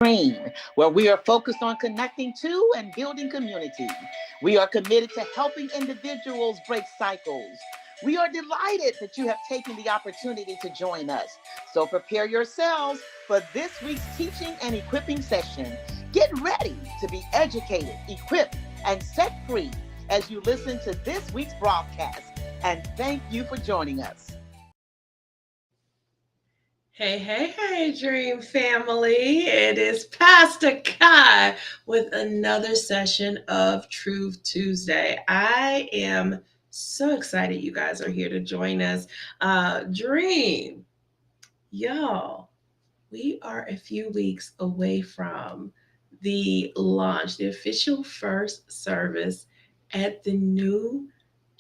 DREEMM, where we are focused on connecting to and building community. We are committed to helping individuals break cycles. We are delighted that you have taken the opportunity to join us. So prepare yourselves for this week's teaching and equipping session. Get ready to be educated, equipped, and set free as you listen to this week's broadcast. And thank you for joining us. Hey, Dream Family. It is Pastor Kai with another session of Truth Tuesday. I am so excited you guys are here to join us. Dream, y'all, we are a few weeks away from the launch, the official first service at the new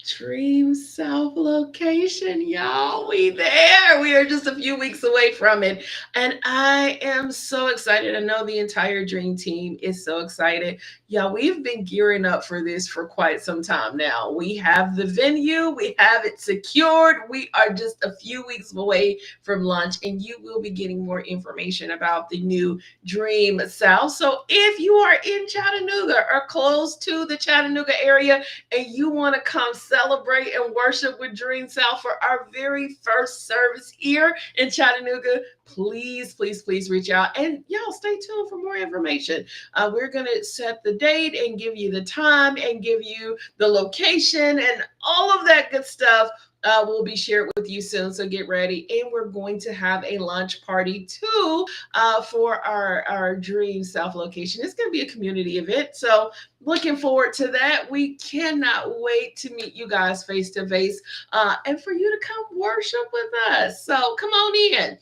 Dream South location, y'all. We there. We are just a few weeks away from it. And I am so excited. I know the entire Dream team is so excited. Y'all, we've been gearing up for this for quite some time now. We have the venue, we have it secured. We are just a few weeks away from launch, and you will be getting more information about the new Dream South. So if you are in Chattanooga or close to the Chattanooga area, and you want to come celebrate and worship with Dream South for our very first service here in Chattanooga, please reach out. And y'all stay tuned for more information. We're going to set the date and give you the time and give you the location and all of that good stuff. Will be shared with you soon, so get ready. And we're going to have a lunch party too for our Dream South location. It's going to be a community event, so looking forward to that. We cannot wait to meet you guys face to face and for you to come worship with us. So come on in.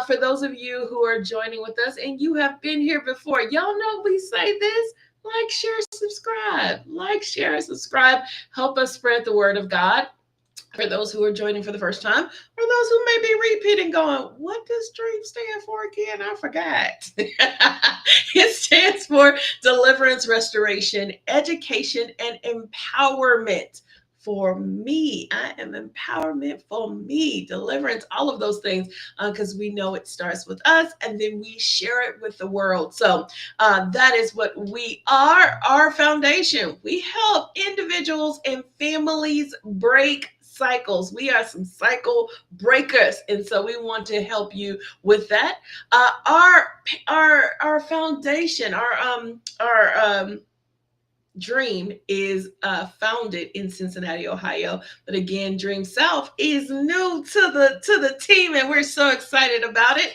For those of you who are joining with us and you have been here before, y'all know we say this. Like, share, subscribe. Like, share, and subscribe. Help us spread the word of God. For those who are joining for the first time, or those who may be repeating, going, what does DREAM stand for again? I forgot. It stands for Deliverance, Restoration, Education, and Empowerment. For me, I am empowerment for me, deliverance, all of those things, because we know it starts with us and then we share it with the world. So that is what we are, our foundation. We help individuals and families break cycles. We are some cycle breakers, and so we want to help you with that. Our foundation, our Dream is founded in Cincinnati, Ohio. But again, Dream South is new to the team, and we're so excited about it.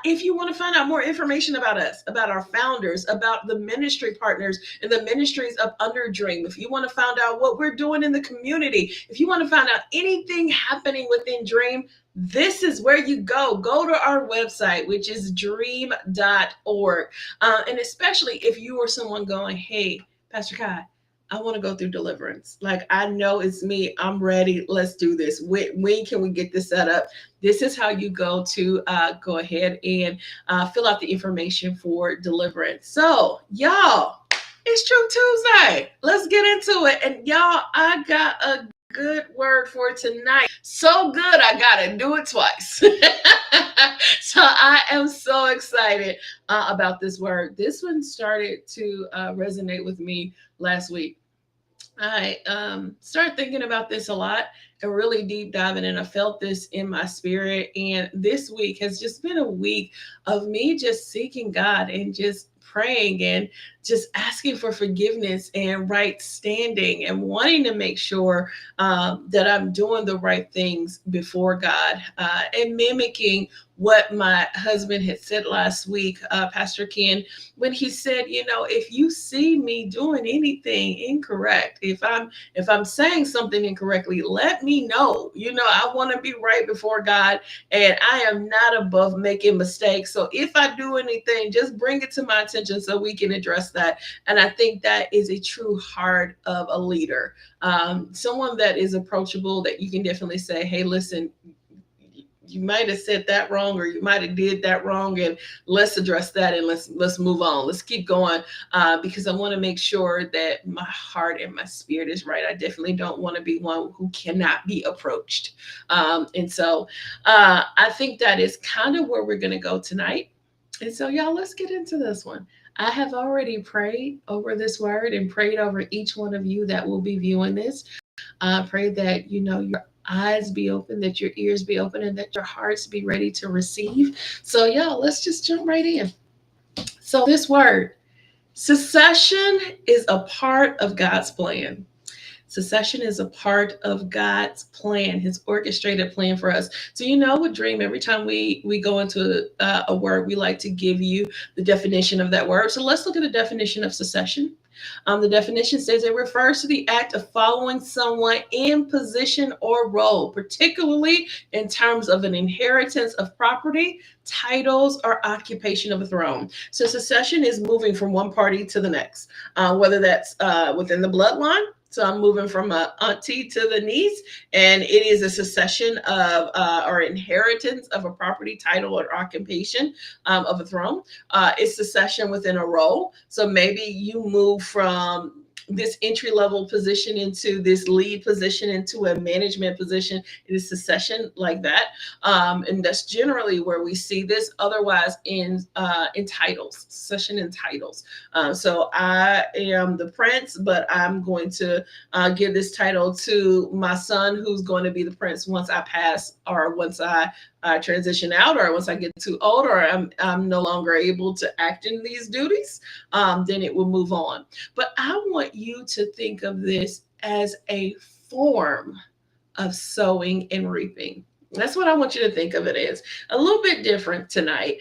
If you want to find out more information about us, about our founders, about the ministry partners and the ministries up under Dream, if you want to find out what we're doing in the community, if you want to find out anything happening within Dream, this is where you go. Go to our website, which is dreem.org. And especially if you are someone going, hey, Pastor Kai, I want to go through deliverance. Like, I know it's me. I'm ready. Let's do this. When can we get this set up? This is how you go to go ahead and fill out the information for deliverance. So, y'all, it's True Tuesday. Let's get into it. And y'all, I got a good word for tonight. So good, I gotta do it twice. So I am so excited about this word. This one started to resonate with me last week. I started thinking about this a lot and really deep diving, and I felt this in my spirit. And this week has just been a week of me just seeking God and just praying and just asking for forgiveness and right standing and wanting to make sure that I'm doing the right things before God and mimicking what my husband had said last week, Pastor Ken, when he said, if you see me doing anything incorrect, if I'm saying something incorrectly, let me know. I want to be right before God, and I am not above making mistakes. So if I do anything, just bring it to my attention so we can address that. And I think that is a true heart of a leader, someone that is approachable, that you can definitely say, hey, listen, you might have said that wrong, or you might have did that wrong, and let's address that, and let's move on. Let's keep going, because I want to make sure that my heart and my spirit is right. I definitely don't want to be one who cannot be approached. And so I think that is kind of where we're going to go tonight. And so, y'all, let's get into this one. I have already prayed over this word and prayed over each one of you that will be viewing this. I pray that, your eyes be open, that your ears be open, and that your hearts be ready to receive. So, y'all, let's just jump right in. So, this word, secession, is a part of God's plan. Secession is a part of God's plan, His orchestrated plan for us. So with DREEMM, every time we go into a word, we like to give you the definition of that word. So let's look at the definition of secession. The definition says it refers to the act of following someone in position or role, particularly in terms of an inheritance of property, titles, or occupation of a throne. So secession is moving from one party to the next, whether that's within the bloodline. So I'm moving from a auntie to the niece, and it is a succession of or inheritance of a property, title, or occupation of a throne. It's succession within a role. So maybe you move from this entry level position into this lead position into a management position. It is succession like that, and that's generally where we see this. Otherwise, in titles, succession in titles. So I am the prince, but I'm going to give this title to my son, who's going to be the prince once I pass, or once I transition out, or once I get too old, or I'm no longer able to act in these duties. Then it will move on. But I want you to think of this as a form of sowing and reaping. That's what I want you to think of it as. A little bit different tonight.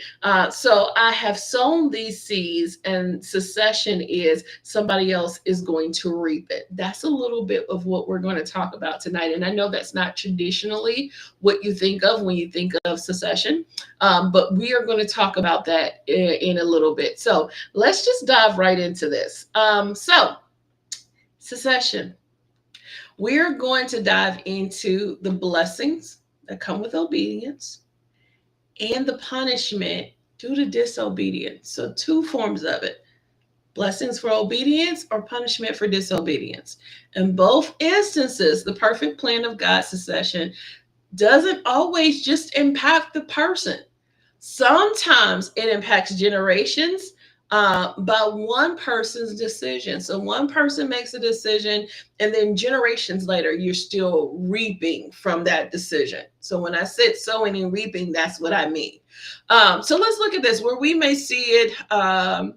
So I have sown these seeds, and succession is somebody else is going to reap it. That's a little bit of what we're going to talk about tonight. And I know that's not traditionally what you think of when you think of succession, but we are going to talk about that in a little bit. So let's just dive right into this. So succession. We're going to dive into the blessings that come with obedience and the punishment due to disobedience. So, two forms of it: blessings for obedience or punishment for disobedience. In both instances, the perfect plan of God's succession doesn't always just impact the person. Sometimes it impacts generations by one person's decision. So one person makes a decision, and then generations later, you're still reaping from that decision. So when I said sowing and reaping, that's what I mean. So let's look at this where we may see it,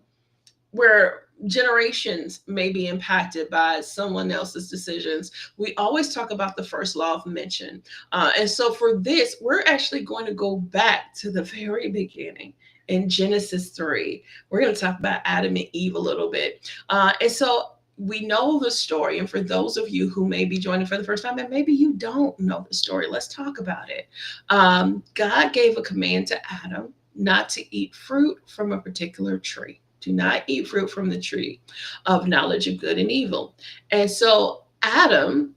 where generations may be impacted by someone else's decisions. We always talk about the first law of mention. And so for this, we're actually going to go back to the very beginning in Genesis 3. We're going to talk about Adam and Eve a little bit. And so we know the story. And for those of you who may be joining for the first time, and maybe you don't know the story, let's talk about it. God gave a command to Adam not to eat fruit from a particular tree. Do not eat fruit from the tree of knowledge of good and evil. And so Adam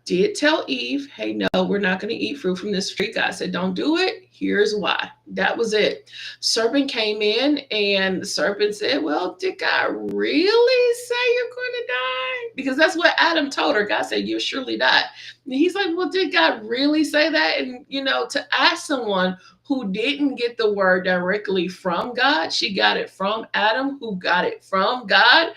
did tell Eve, hey, no, we're not going to eat fruit from this tree. God said, don't do it. Here's why. That was it. Serpent came in, and the serpent said, well, did God really say you're going to die? Because that's what Adam told her. God said, you'll surely die. And he's like, well, did God really say that? And, to ask someone who didn't get the word directly from God, she got it from Adam, who got it from God.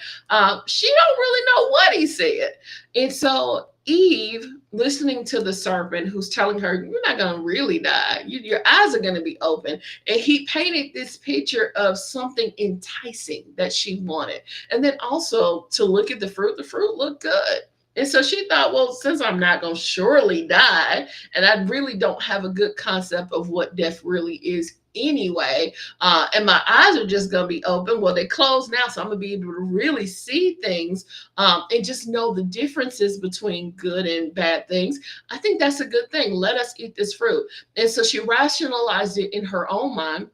She don't really know what he said. And so Eve, listening to the serpent who's telling her, you're not going to really die. Your eyes are going to be open. And he painted this picture of something enticing that she wanted. And then also to look at the fruit looked good. And so she thought, well, since I'm not going to surely die, and I really don't have a good concept of what death really is anyway, and my eyes are just going to be open. Well, they closed now, so I'm going to be able to really see things and just know the differences between good and bad things. I think that's a good thing. Let us eat this fruit. And so she rationalized it in her own mind,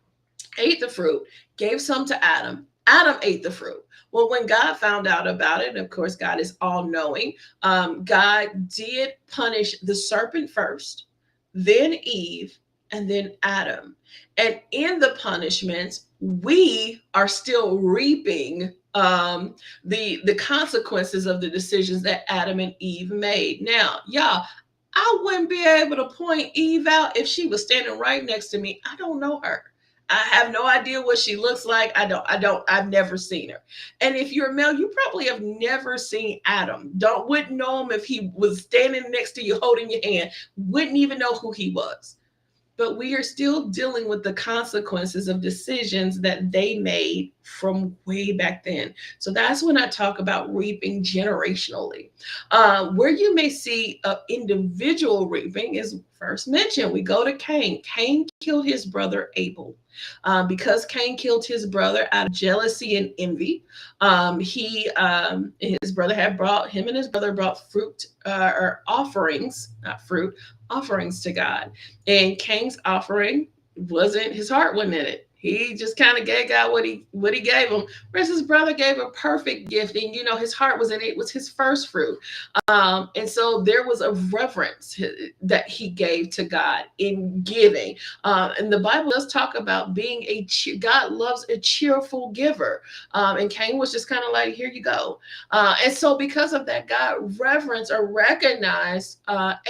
ate the fruit, gave some to Adam. Adam ate the fruit. Well, when God found out about it, and of course, God is all knowing, God did punish the serpent first, then Eve, and then Adam. And in the punishments, we are still reaping the consequences of the decisions that Adam and Eve made. Now, y'all, I wouldn't be able to point Eve out if she was standing right next to me. I don't know her. I have no idea what she looks like. I've never seen her. And if you're a male, you probably have never seen Adam. Wouldn't know him if he was standing next to you holding your hand. Wouldn't even know who he was. But we are still dealing with the consequences of decisions that they made from way back then. So that's when I talk about reaping generationally. Where you may see individual reaping is first mentioned. We go to Cain. Cain killed his brother Abel. Because Cain killed his brother out of jealousy and envy, his brother had brought him and his brother brought fruit or offerings, not fruit, offerings to God. And Cain's offering wasn't, his heart wasn't in it. He just kind of gave God what he gave him. Whereas his brother gave a perfect gift, and his heart was in it. It was his first fruit, and so there was a reverence that he gave to God in giving. And the Bible does talk about being God loves a cheerful giver. And Cain was just kind of like, here you go. And so because of that, God reverenced or recognized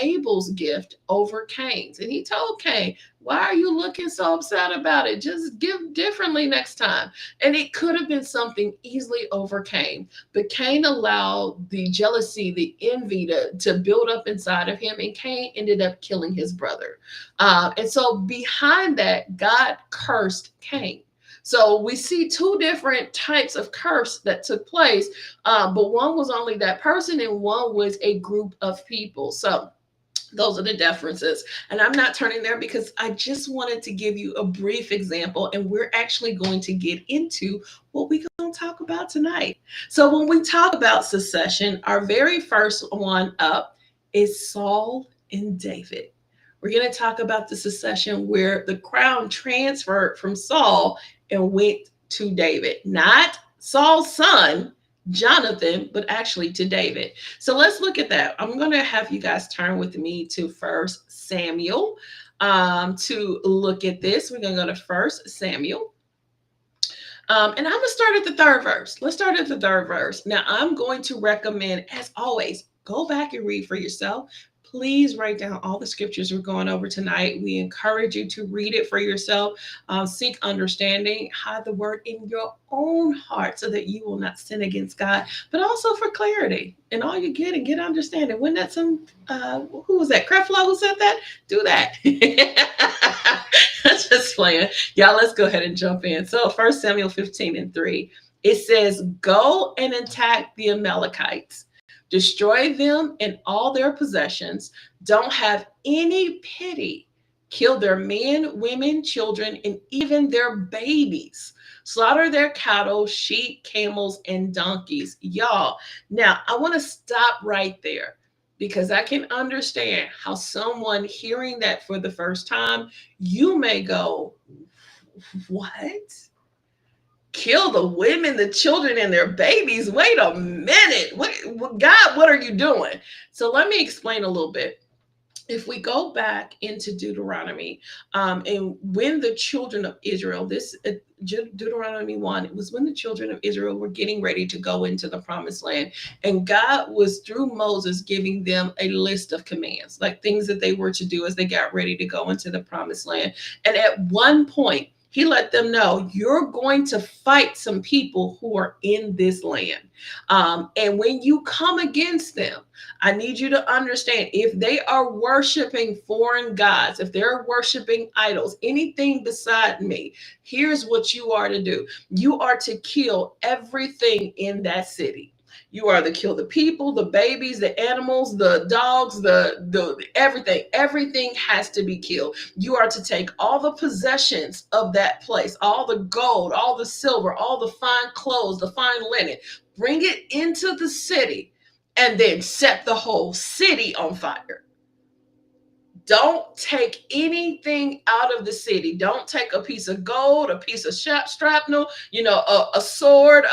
Abel's gift over Cain's, and he told Cain, why are you looking so upset about it? Just give differently next time. And it could have been something easily overcame. But Cain allowed the jealousy, the envy to build up inside of him. And Cain ended up killing his brother. And so behind that, God cursed Cain. So we see two different types of curse that took place. But one was only that person and one was a group of people. So those are the differences. And I'm not turning there because I just wanted to give you a brief example. And we're actually going to get into what we're going to talk about tonight. So when we talk about succession, our very first one up is Saul and David. We're going to talk about the succession where the crown transferred from Saul and went to David, not Saul's son, Jonathan, but actually to David. So let's look at that. I'm going to have you guys turn with me to 1 Samuel to look at this. We're going to go to 1 Samuel. And I'm going to start at the third verse. Let's start at the third verse. Now, I'm going to recommend, as always, go back and read for yourself. Please write down all the scriptures we're going over tonight. We encourage you to read it for yourself. Seek understanding. Hide the word in your own heart so that you will not sin against God, but also for clarity. And all you get and get understanding. Wasn't that some, who was that? Creflo who said that? Do that. That's just playing. Y'all, let's go ahead and jump in. So 1 Samuel 15:3, it says, go and attack the Amalekites. Destroy them and all their possessions. Don't have any pity. Kill their men, women, children, and even their babies. Slaughter their cattle, sheep, camels, and donkeys. Y'all, now I want to stop right there because I can understand how someone hearing that for the first time, you may go, what? Kill the women, the children, and their babies. Wait a minute. God, what are you doing? So let me explain a little bit. If we go back into Deuteronomy, and when the children of Israel, Deuteronomy 1, it was when the children of Israel were getting ready to go into the promised land. And God was, through Moses, giving them a list of commands, like things that they were to do as they got ready to go into the promised land. And at one point, he let them know, you're going to fight some people who are in this land. And when you come against them, I need you to understand, if they are worshiping foreign gods, if they're worshiping idols, anything beside me, here's what you are to do. You are to kill everything in that city. You are to kill the people, the babies, the animals, the dogs, the everything. Everything has to be killed. You are to take all the possessions of that place, all the gold, all the silver, all the fine clothes, the fine linen, bring it into the city, and then set the whole city on fire. Don't take anything out of the city. Don't take a piece of gold, a piece of shrapnel, a sword,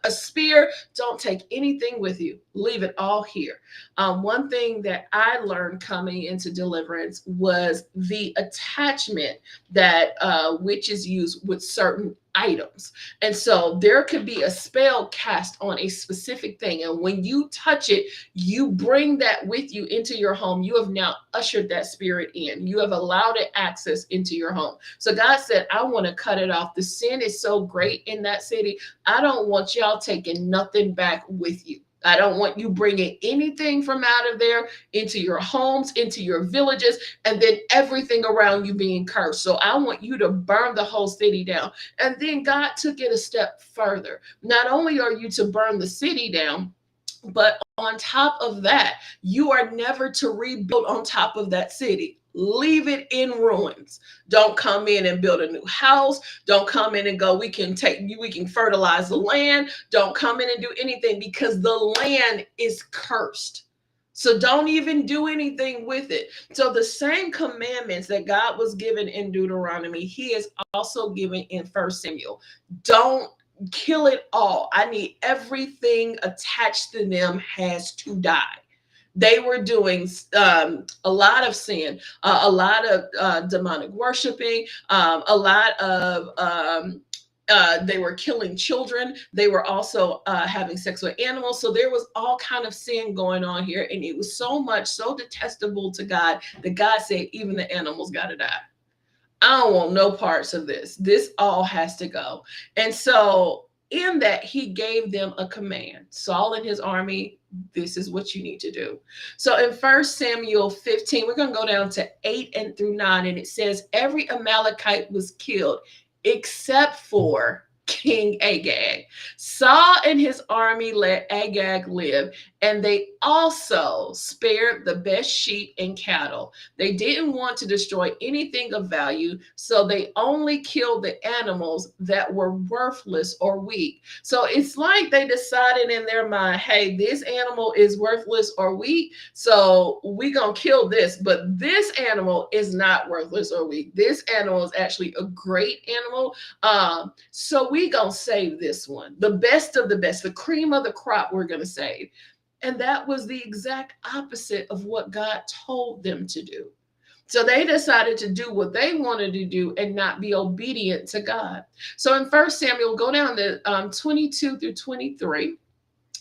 a spear. Don't take anything with you. Leave it all here. One thing that I learned coming into Deliverance was the attachment that witches use with certain items. And so there could be a spell cast on a specific thing. And when you touch it, you bring that with you into your home. You have now ushered that spirit in. You have allowed it access into your home. So God said, I want to cut it off. The sin is so great in that city. I don't want y'all taking nothing back with you. I don't want you bringing anything from out of there into your homes, into your villages, and then everything around you being cursed. So I want you to burn the whole city down. And then God took it a step further. Not only are you to burn the city down, but on top of that, you are never to rebuild on top of that city. Leave it in ruins. Don't come in and build a new house. Don't come in and go, we can fertilize the land. Don't come in and do anything because the land is cursed. So don't even do anything with it. So the same commandments that God was given in Deuteronomy, he is also given in 1 Samuel. Don't kill it all. I need everything attached to them has to die. They were doing a lot of sin, a lot of demonic worshiping, a lot of they were killing children. They were also having sex with animals. So there was all kind of sin going on here. And it was so detestable to God that God said, even the animals got to die. I don't want no parts of this. This all has to go. And so in that, he gave them a command. Saul and his army, this is what you need to do. So in 1 Samuel 15, we're going to go down to 8 and through 9. And it says, every Amalekite was killed except for King Agag. Saul and his army let Agag live, and they also spared the best sheep and cattle. They didn't want to destroy anything of value, so they only killed the animals that were worthless or weak. So it's like they decided in their mind, hey, this animal is worthless or weak, so we're going to kill this, but this animal is not worthless or weak. This animal is actually a great animal. So we gonna save this one, the best of the best, the cream of the crop we're gonna save. And that was the exact opposite of what God told them to do. So they decided to do what they wanted to do and not be obedient to God. So in 1 Samuel, go down to 22 through 23.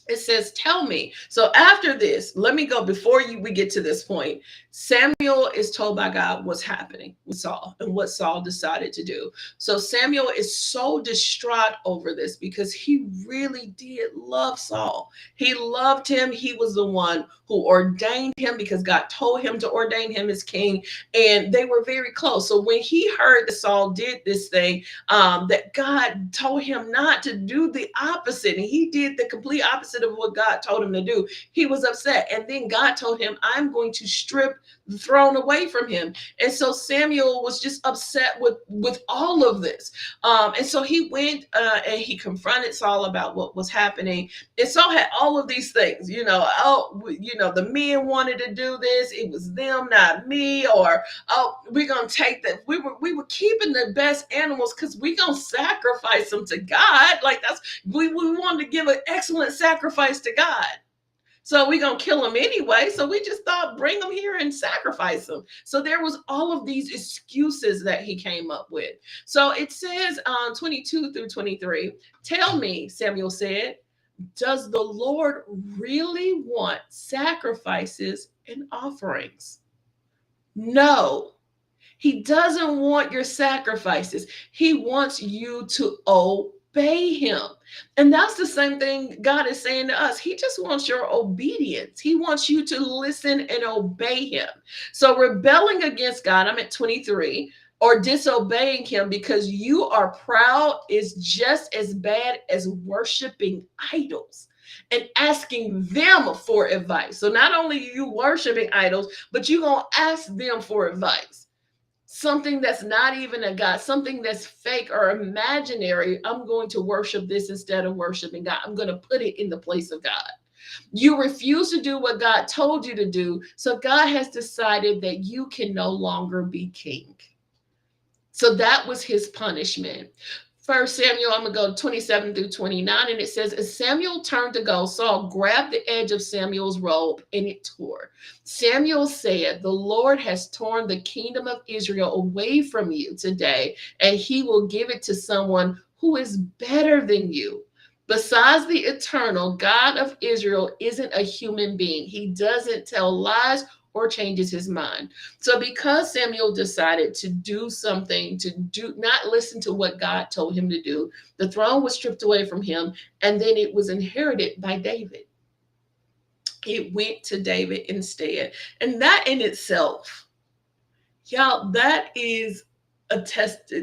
It says, tell me. So after this, let me go before we get to this point. Samuel is told by God what's happening with Saul and what Saul decided to do. So Samuel is so distraught over this because he really did love Saul. He loved him. He was the one who ordained him because God told him to ordain him as king. And they were very close. So when he heard that Saul did this thing, that God told him not to do the opposite, and he did the complete opposite of what God told him to do, he was upset. And then God told him, I'm going to strip the throne away from him. And so Samuel was just upset with all of this. And so he went and he confronted Saul about what was happening. And Saul had all of these things, the men wanted to do this. It was them, not me. Or, we're going to take that. We were keeping the best animals because we're going to sacrifice them to God. Like we wanted to give an excellent sacrifice to God. So we're going to kill them anyway. So we just thought, bring them here and sacrifice them. So there was all of these excuses that he came up with. So it says 22 through 23, tell me, Samuel said, does the Lord really want sacrifices and offerings? No, he doesn't want your sacrifices. He wants you to obey him. And that's the same thing God is saying to us. He just wants your obedience. He wants you to listen and obey him. So rebelling against God, I'm at 23, or disobeying him because you are proud is just as bad as worshiping idols and asking them for advice. So not only are you worshiping idols, but you're going to ask them for advice. Something that's not even a God, something that's fake or imaginary. I'm going to worship this instead of worshiping God. I'm going to put it in the place of God. You refuse to do what God told you to do. So God has decided that you can no longer be king. So that was his punishment. 1 Samuel, I'm going to go 27 through 29, and it says, as Samuel turned to go, Saul grabbed the edge of Samuel's robe, and it tore. Samuel said, the Lord has torn the kingdom of Israel away from you today, and he will give it to someone who is better than you. Besides the eternal God of Israel isn't a human being. He doesn't tell lies or changes his mind. So because Samuel decided to do something, to do not listen to what God told him to do, the throne was stripped away from him, and then it was inherited by David. It went to David instead. And that in itself, y'all, that is a test,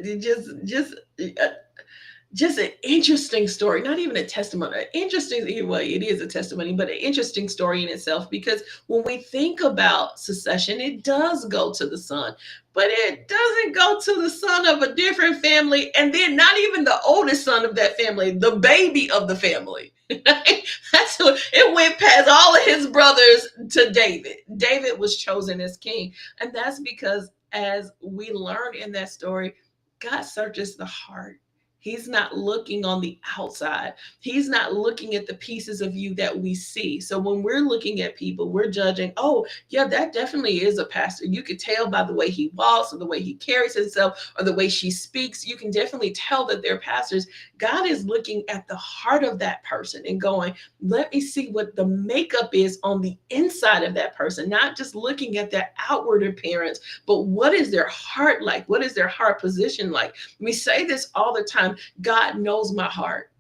just an interesting story. Not even a testimony, interesting, well, it is a testimony, but an interesting story in itself, because when we think about succession, it does go to the son, but it doesn't go to the son of a different family, and then not even the oldest son of that family, the baby of the family. That's what it went past all of his brothers to David. David was chosen as king, and that's because, as we learn in that story, God searches the heart. He's not looking on the outside. He's not looking at the pieces of you that we see. So when we're looking at people, we're judging, oh, yeah, that definitely is a pastor. You could tell by the way he walks, or the way he carries himself, or the way she speaks. You can definitely tell that they're pastors. God is looking at the heart of that person and going, let me see what the makeup is on the inside of that person, not just looking at their outward appearance, but what is their heart like? What is their heart position like? We say this all the time. God knows my heart.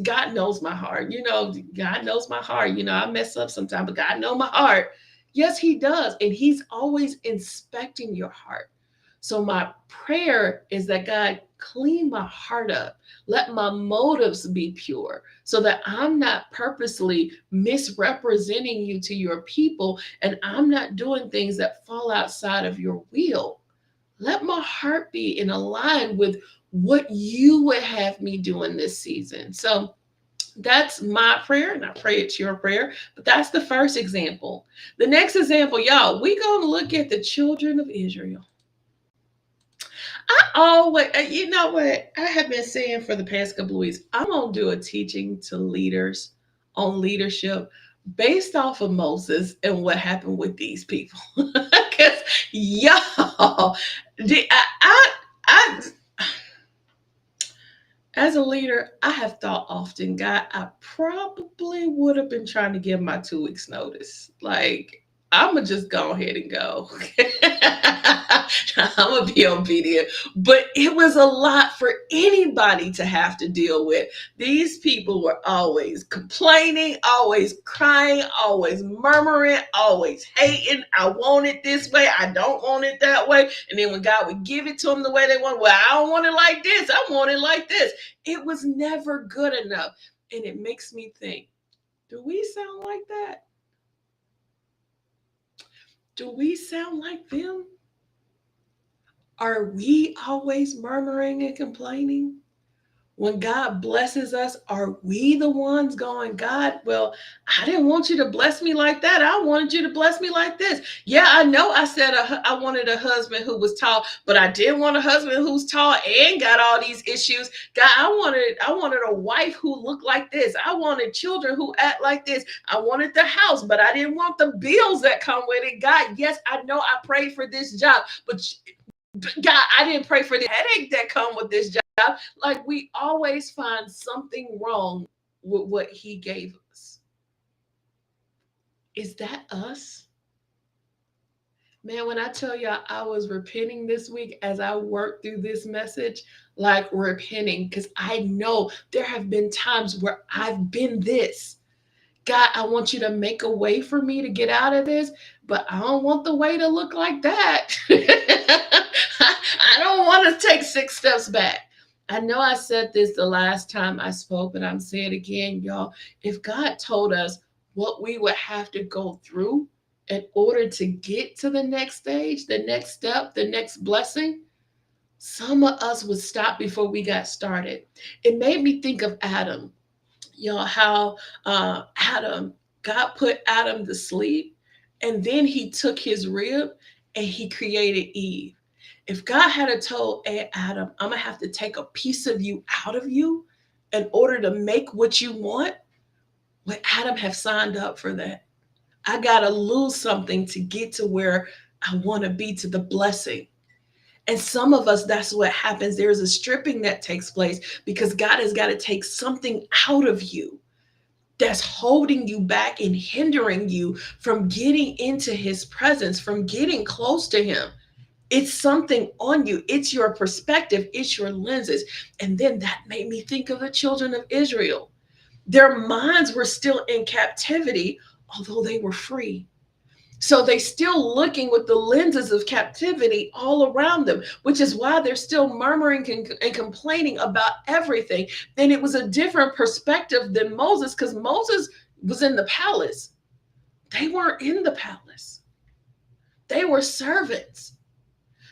God knows my heart. God knows my heart. I mess up sometimes, but God knows my heart. Yes, he does. And he's always inspecting your heart. So my prayer is that God clean my heart up. Let my motives be pure, so that I'm not purposely misrepresenting you to your people, and I'm not doing things that fall outside of your will. Let my heart be in line with what you would have me do in this season. So that's my prayer, and I pray it's your prayer. But that's the first example. The next example, y'all, we're going to look at the children of Israel. I always, you know what, I have been saying for the past couple of weeks, I'm going to do a teaching to leaders on leadership based off of Moses and what happened with these people. Because, y'all, I as a leader, I have thought often, God, I probably would have been trying to give my 2 weeks notice. Like, I'm going to just go ahead and go. I'm going to be obedient. But it was a lot for anybody to have to deal with. These people were always complaining, always crying, always murmuring, always hating. I want it this way. I don't want it that way. And then when God would give it to them the way they want, well, I don't want it like this. I want it like this. It was never good enough. And it makes me think, do we sound like that? Do we sound like them? Are we always murmuring and complaining? When God blesses us, are we the ones going, God, well, I didn't want you to bless me like that. I wanted you to bless me like this. Yeah, I know I said I wanted a husband who was tall, but I didn't want a husband who's tall and got all these issues. God, I wanted a wife who looked like this. I wanted children who act like this. I wanted the house, but I didn't want the bills that come with it. God, yes, I know I prayed for this job, but God, I didn't pray for the headache that come with this job. Like, we always find something wrong with what he gave us. Is that us? Man, when I tell y'all I was repenting this week as I worked through this message, like repenting, because I know there have been times where I've been this. God, I want you to make a way for me to get out of this, but I don't want the way to look like that. I don't want to take 6 steps back. I know I said this the last time I spoke, but I'm saying it again, y'all. If God told us what we would have to go through in order to get to the next stage, the next step, the next blessing, some of us would stop before we got started. It made me think of Adam. How Adam, God put Adam to sleep, and then he took his rib and he created Eve. If God had told Adam, I'm going to have to take a piece of you out of you in order to make what you want, would Adam have signed up for that? I got to lose something to get to where I want to be, to the blessing. And some of us, that's what happens. There's a stripping that takes place because God has got to take something out of you that's holding you back and hindering you from getting into his presence, from getting close to him. It's something on you. It's your perspective. It's your lenses. And then that made me think of the children of Israel. Their minds were still in captivity, although they were free. So they still looking with the lenses of captivity all around them, which is why they're still murmuring and complaining about everything. And it was a different perspective than Moses, because Moses was in the palace. They weren't in the palace. They were servants.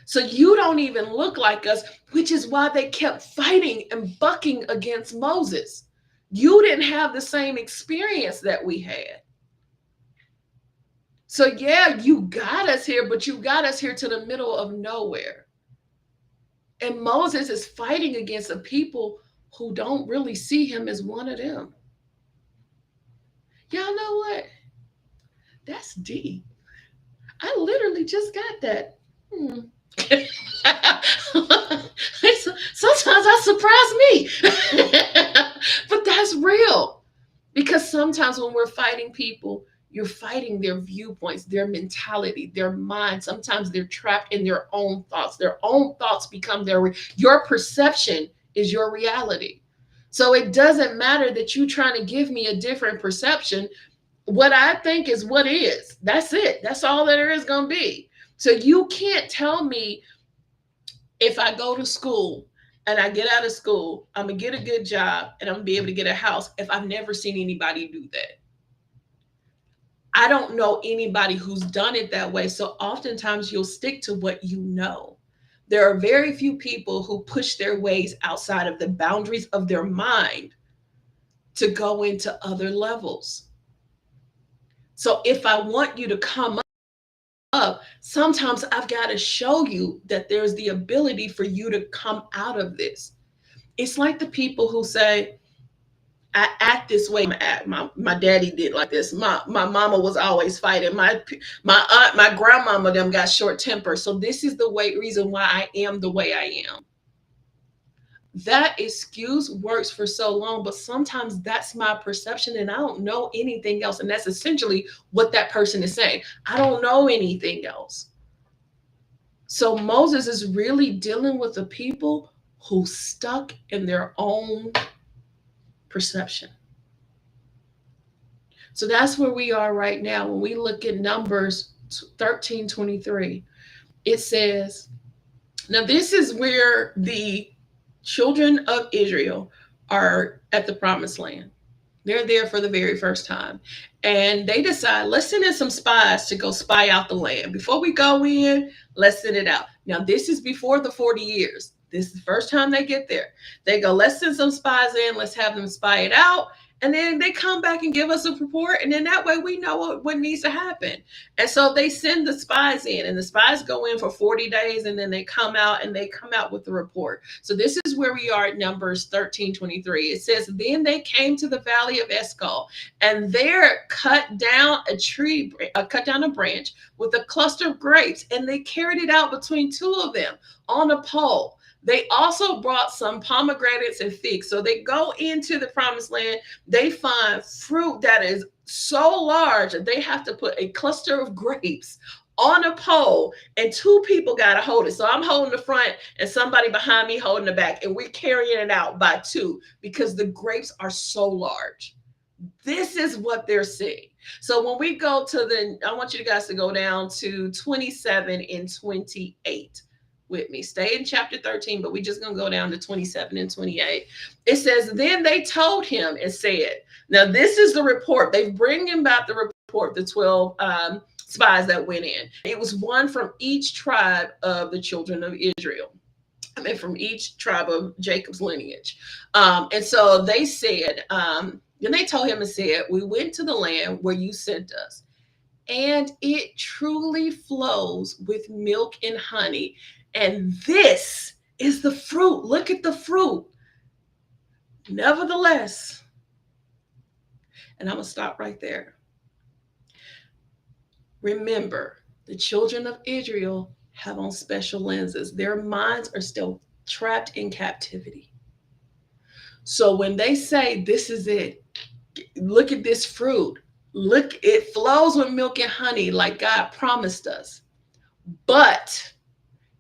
So you don't even look like us, which is why they kept fighting and bucking against Moses. You didn't have the same experience that we had. So yeah, you got us here, but you got us here to the middle of nowhere. And Moses is fighting against a people who don't really see him as one of them. Y'all know what? That's deep. I literally just got that. Sometimes that surprised me. But that's real. Because sometimes when we're fighting people, you're fighting their viewpoints, their mentality, their mind. Sometimes they're trapped in their own thoughts. Their own thoughts become your perception is your reality. So it doesn't matter that you're trying to give me a different perception. What I think is what is. That's it. That's all that there is going to be. So you can't tell me if I go to school and I get out of school, I'm going to get a good job and I'm going to be able to get a house if I've never seen anybody do that. I don't know anybody who's done it that way. So oftentimes you'll stick to what you know. There are very few people who push their ways outside of the boundaries of their mind to go into other levels. So if I want you to come up, sometimes I've got to show you that there's the ability for you to come out of this. It's like the people who say, I act this way. My daddy did like this. My mama was always fighting. My aunt, my grandmama, them got short temper. So this is the reason why I am the way I am. That excuse works for so long, but sometimes that's my perception and I don't know anything else. And that's essentially what that person is saying. I don't know anything else. So Moses is really dealing with the people who stuck in their own perception. So that's where we are right now. When we look at Numbers 13:23, it says, now this is where the children of Israel are at the promised land. They're there for the very first time. And they decide, let's send in some spies to go spy out the land. Before we go in, let's send it out. Now, this is before the 40 years. This is the first time they get there. They go, let's send some spies in. Let's have them spy it out. And then they come back and give us a report. And then that way we know what needs to happen. And so they send the spies in. And the spies go in for 40 days. And then they come out with the report. So this is where we are at Numbers 13:23. It says, then they came to the valley of Eshcol. And there cut down a branch with a cluster of grapes. And they carried it out between two of them on a pole. They also brought some pomegranates and figs. So they go into the promised land. They find fruit that is so large that they have to put a cluster of grapes on a pole, and two people got to hold it. So I'm holding the front and somebody behind me holding the back, and we're carrying it out by two because the grapes are so large. This is what they're seeing. So when we go to I want you guys to go down to 27 and 28. With me. Stay in chapter 13, but we're just going to go down to 27 and 28. It says, then they told him and said, now this is the report. They bring him back the report, the 12 spies that went in. It was one from each tribe of the children of Israel. I mean, from each tribe of Jacob's lineage. And so they said, then they told him and said, we went to the land where you sent us, and it truly flows with milk and honey. And this is the fruit. Look at the fruit. Nevertheless, and I'm going to stop right there. Remember, the children of Israel have on special lenses. Their minds are still trapped in captivity. So when they say, this is it, look at this fruit, look, it flows with milk and honey like God promised us. But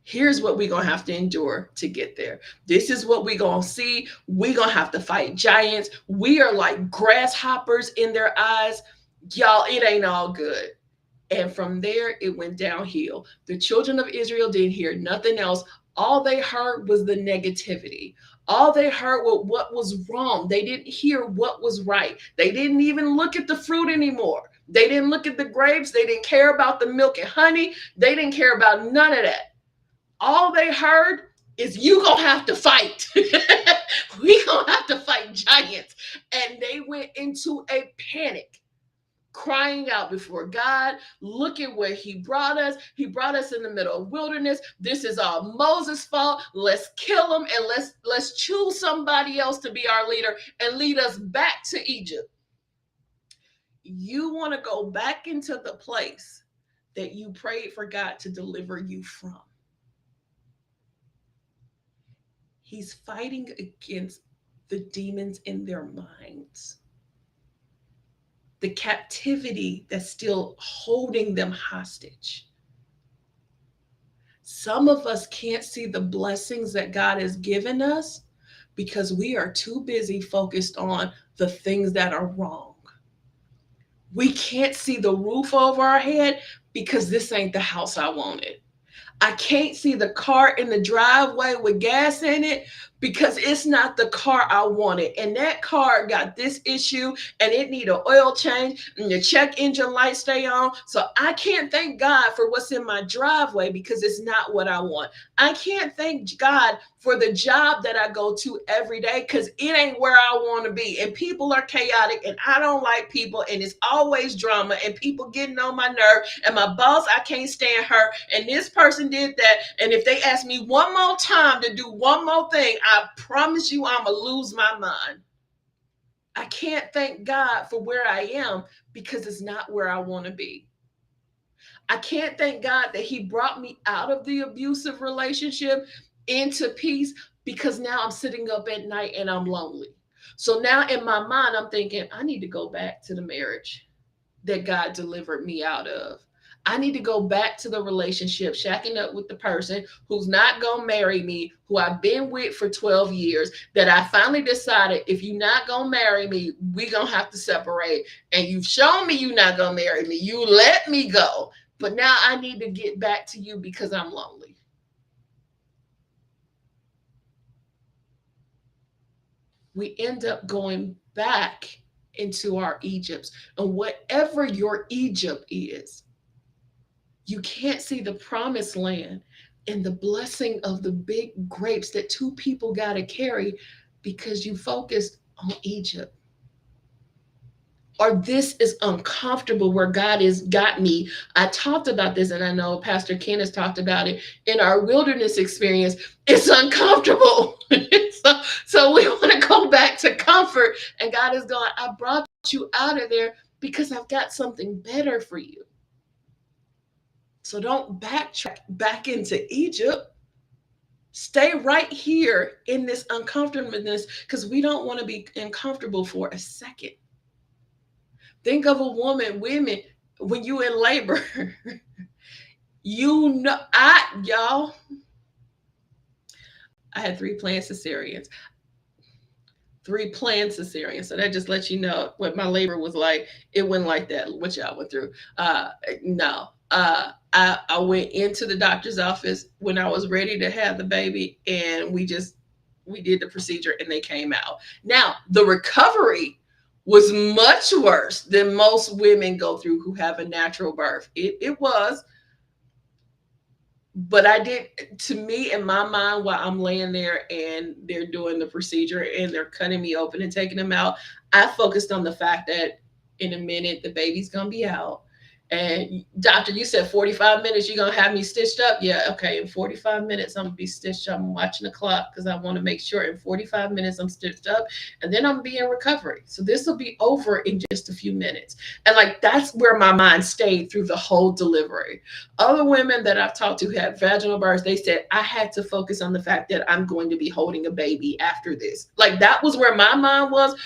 here's what we're going to have to endure to get there. This is what we're going to see. We're going to have to fight giants. We are like grasshoppers in their eyes. Y'all, it ain't all good. And from there, it went downhill. The children of Israel didn't hear nothing else. All they heard was the negativity. All they heard was what was wrong. They didn't hear what was right. They didn't even look at the fruit anymore. They didn't look at the grapes. They didn't care about the milk and honey. They didn't care about none of that. All they heard is, you gonna have to fight. We gonna have to fight giants. And they went into a panic, crying out before God. Look at where he brought us. He brought us in the middle of wilderness. This is all Moses' fault. Let's kill him and let's choose somebody else to be our leader and lead us back to Egypt. You want to go back into the place that you prayed for God to deliver you from. He's fighting against the demons in their minds, the captivity that's still holding them hostage. Some of us can't see the blessings that God has given us because we are too busy focused on the things that are wrong. We can't see the roof over our head because this ain't the house I wanted. I can't see the car in the driveway with gas in it because it's not the car I wanted. And that car got this issue and it need an oil change and the check engine light stay on. So I can't thank God for what's in my driveway because it's not what I want. I can't thank God for the job that I go to every day because it ain't where I want to be. And people are chaotic and I don't like people and it's always drama and people getting on my nerve. And my boss, I can't stand her. And this person did that. And if they ask me one more time to do one more thing, I promise you I'm going to lose my mind. I can't thank God for where I am because it's not where I want to be. I can't thank God that he brought me out of the abusive relationship into peace because now I'm sitting up at night and I'm lonely. So now in my mind, I'm thinking, I need to go back to the marriage that God delivered me out of. I need to go back to the relationship, shacking up with the person who's not going to marry me, who I've been with for 12 years, that I finally decided, if you're not going to marry me, we're going to have to separate. And you've shown me you're not going to marry me. You let me go. But now I need to get back to you because I'm lonely. We end up going back into our Egypts. And whatever your Egypt is, you can't see the promised land and the blessing of the big grapes that two people got to carry because you focused on Egypt. Or this is uncomfortable where God has got me. I talked about this, and I know Pastor Ken has talked about it in our wilderness experience. It's uncomfortable. so we want to go back to comfort. And God is going, I brought you out of there because I've got something better for you. So don't backtrack back into Egypt. Stay right here in this uncomfortableness because we don't want to be uncomfortable for a second. Think of a woman, women, when you in labor, you know, I had 3 planned cesareans. 3 planned cesareans. So that just lets you know what my labor was like. It wasn't like that, what y'all went through. No. I went into the doctor's office when I was ready to have the baby, and we did the procedure and they came out. Now, the recovery was much worse than most women go through who have a natural birth. It was. But to me, in my mind, while I'm laying there and they're doing the procedure and they're cutting me open and taking them out, I focused on the fact that in a minute, the baby's going to be out. And doctor, you said 45 minutes, you're going to have me stitched up? Yeah, okay. In 45 minutes, I'm going to be stitched up. I'm watching the clock because I want to make sure in 45 minutes I'm stitched up, and then I'm be in recovery. So this will be over in just a few minutes. And like, that's where my mind stayed through the whole delivery. Other women that I've talked to had vaginal births. They said, I had to focus on the fact that I'm going to be holding a baby after this. Like, that was where my mind was.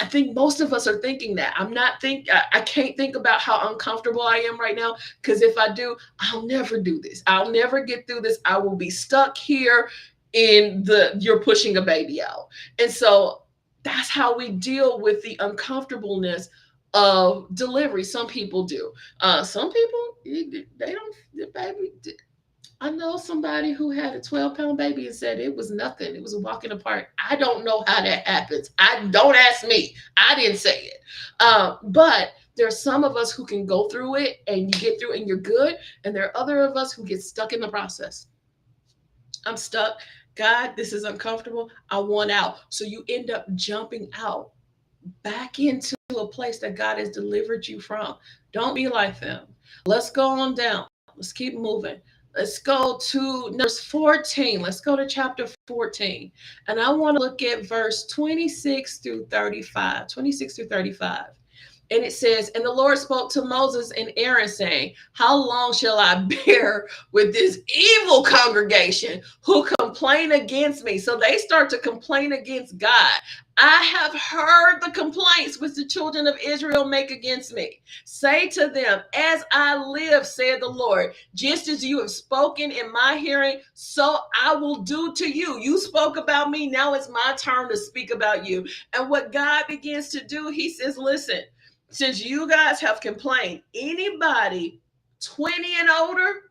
I think most of us are thinking that. I can't think about how uncomfortable I am right now, because if I do, I'll never do this. I'll never get through this. I will be stuck here in you're pushing a baby out. And so that's how we deal with the uncomfortableness of delivery. Some people do. Some people, they don't, the baby. I know somebody who had a 12-pound baby and said it was nothing. It was a walk in the park. I don't know how that happens. I don't ask me. I didn't say it. But there's some of us who can go through it and you get through it and you're good. And there are other of us who get stuck in the process. I'm stuck. God, this is uncomfortable. I want out. So you end up jumping out back into a place that God has delivered you from. Don't be like them. Let's go on down. Let's keep moving. Let's go to verse 14. Let's go to chapter 14. And I want to look at verse 26 through 35. 26 through 35. And it says, and the Lord spoke to Moses and Aaron, saying, how long shall I bear with this evil congregation who complain against me? So they start to complain against God. I have heard the complaints which the children of Israel make against me. Say to them, as I live, said the Lord, just as you have spoken in my hearing, so I will do to you. You spoke about me. Now it's my turn to speak about you. And what God begins to do, he says, listen, since you guys have complained, anybody 20 and older,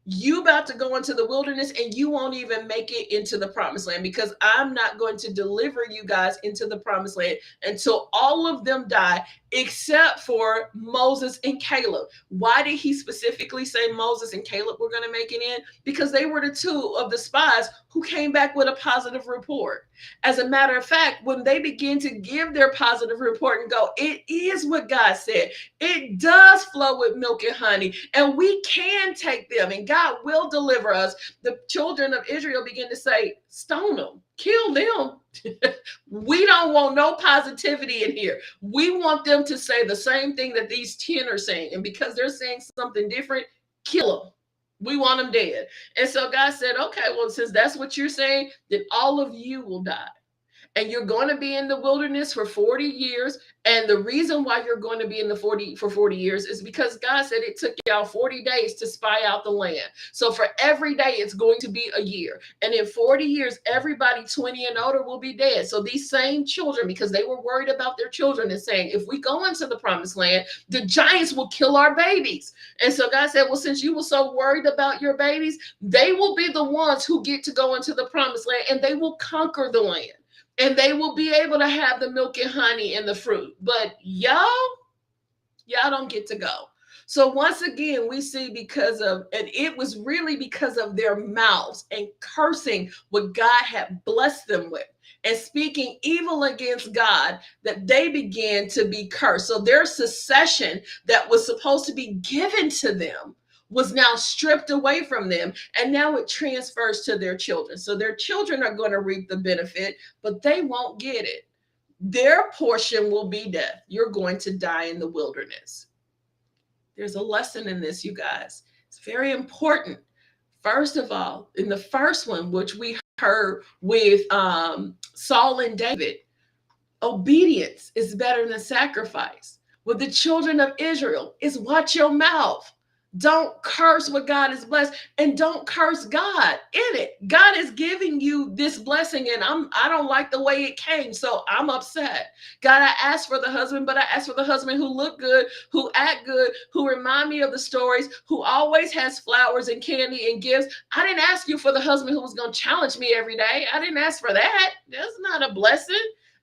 you about to go into the wilderness and you won't even make it into the promised land, because I'm not going to deliver you guys into the promised land until all of them die except for Moses and Caleb. Why did he specifically say Moses and Caleb were going to make it in? Because they were the two of the spies who came back with a positive report. As a matter of fact, when they begin to give their positive report and go, it is what God said. It does flow with milk and honey, and we can take them, and God will deliver us. The children of Israel begin to say, stone them, kill them. We don't want no positivity in here. We want them to say the same thing that these 10 are saying. And because they're saying something different, kill them. We want them dead. And so God said, okay, well, since that's what you're saying, then all of you will die. And you're going to be in the wilderness for 40 years. And the reason why you're going to be in the 40 years is because God said it took y'all 40 days to spy out the land. So for every day, it's going to be a year. And in 40 years, everybody 20 and older will be dead. So these same children, because they were worried about their children and saying, if we go into the promised land, the giants will kill our babies. And so God said, well, since you were so worried about your babies, they will be the ones who get to go into the promised land, and they will conquer the land. And they will be able to have the milk and honey and the fruit. But y'all don't get to go. So once again, we see and it was really because of their mouths and cursing what God had blessed them with and speaking evil against God, that they began to be cursed. So their succession that was supposed to be given to them was now stripped away from them, and now it transfers to their children. So their children are going to reap the benefit, but they won't get it. Their portion will be death. You're going to die in the wilderness. There's a lesson in this, you guys. It's very important. First of all, in the first one, which we heard with Saul and David, obedience is better than sacrifice. With the children of Israel, is watch your mouth. Don't curse what God has blessed, and don't curse God in it. God is giving you this blessing, and I don't like the way it came, so I'm upset. God, I asked for the husband, but I asked for the husband who look good, who act good, who remind me of the stories, who always has flowers and candy and gifts. I didn't ask you for the husband who was going to challenge me every day. I didn't ask for that. That's not a blessing.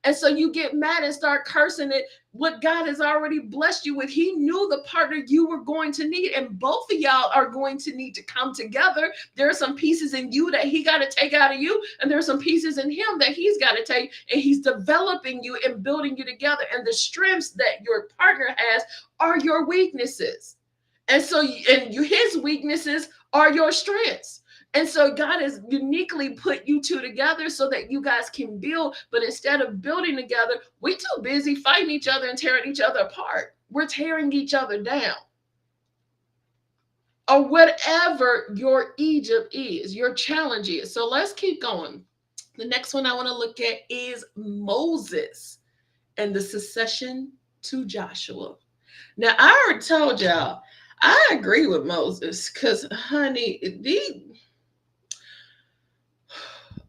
And so you get mad and start cursing it, what God has already blessed you with. He knew the partner you were going to need, and both of y'all are going to need to come together. There are some pieces in you that he got to take out of you, and there are some pieces in him that he's got to take, and he's developing you and building you together. And the strengths that your partner has are your weaknesses. And so, his weaknesses are your strengths. And so God has uniquely put you two together so that you guys can build. But instead of building together, we're too busy fighting each other and tearing each other apart. We're tearing each other down. Or whatever your Egypt is, your challenge is. So let's keep going. The next one I want to look at is Moses and the succession to Joshua. Now, I already told y'all, I agree with Moses because, honey,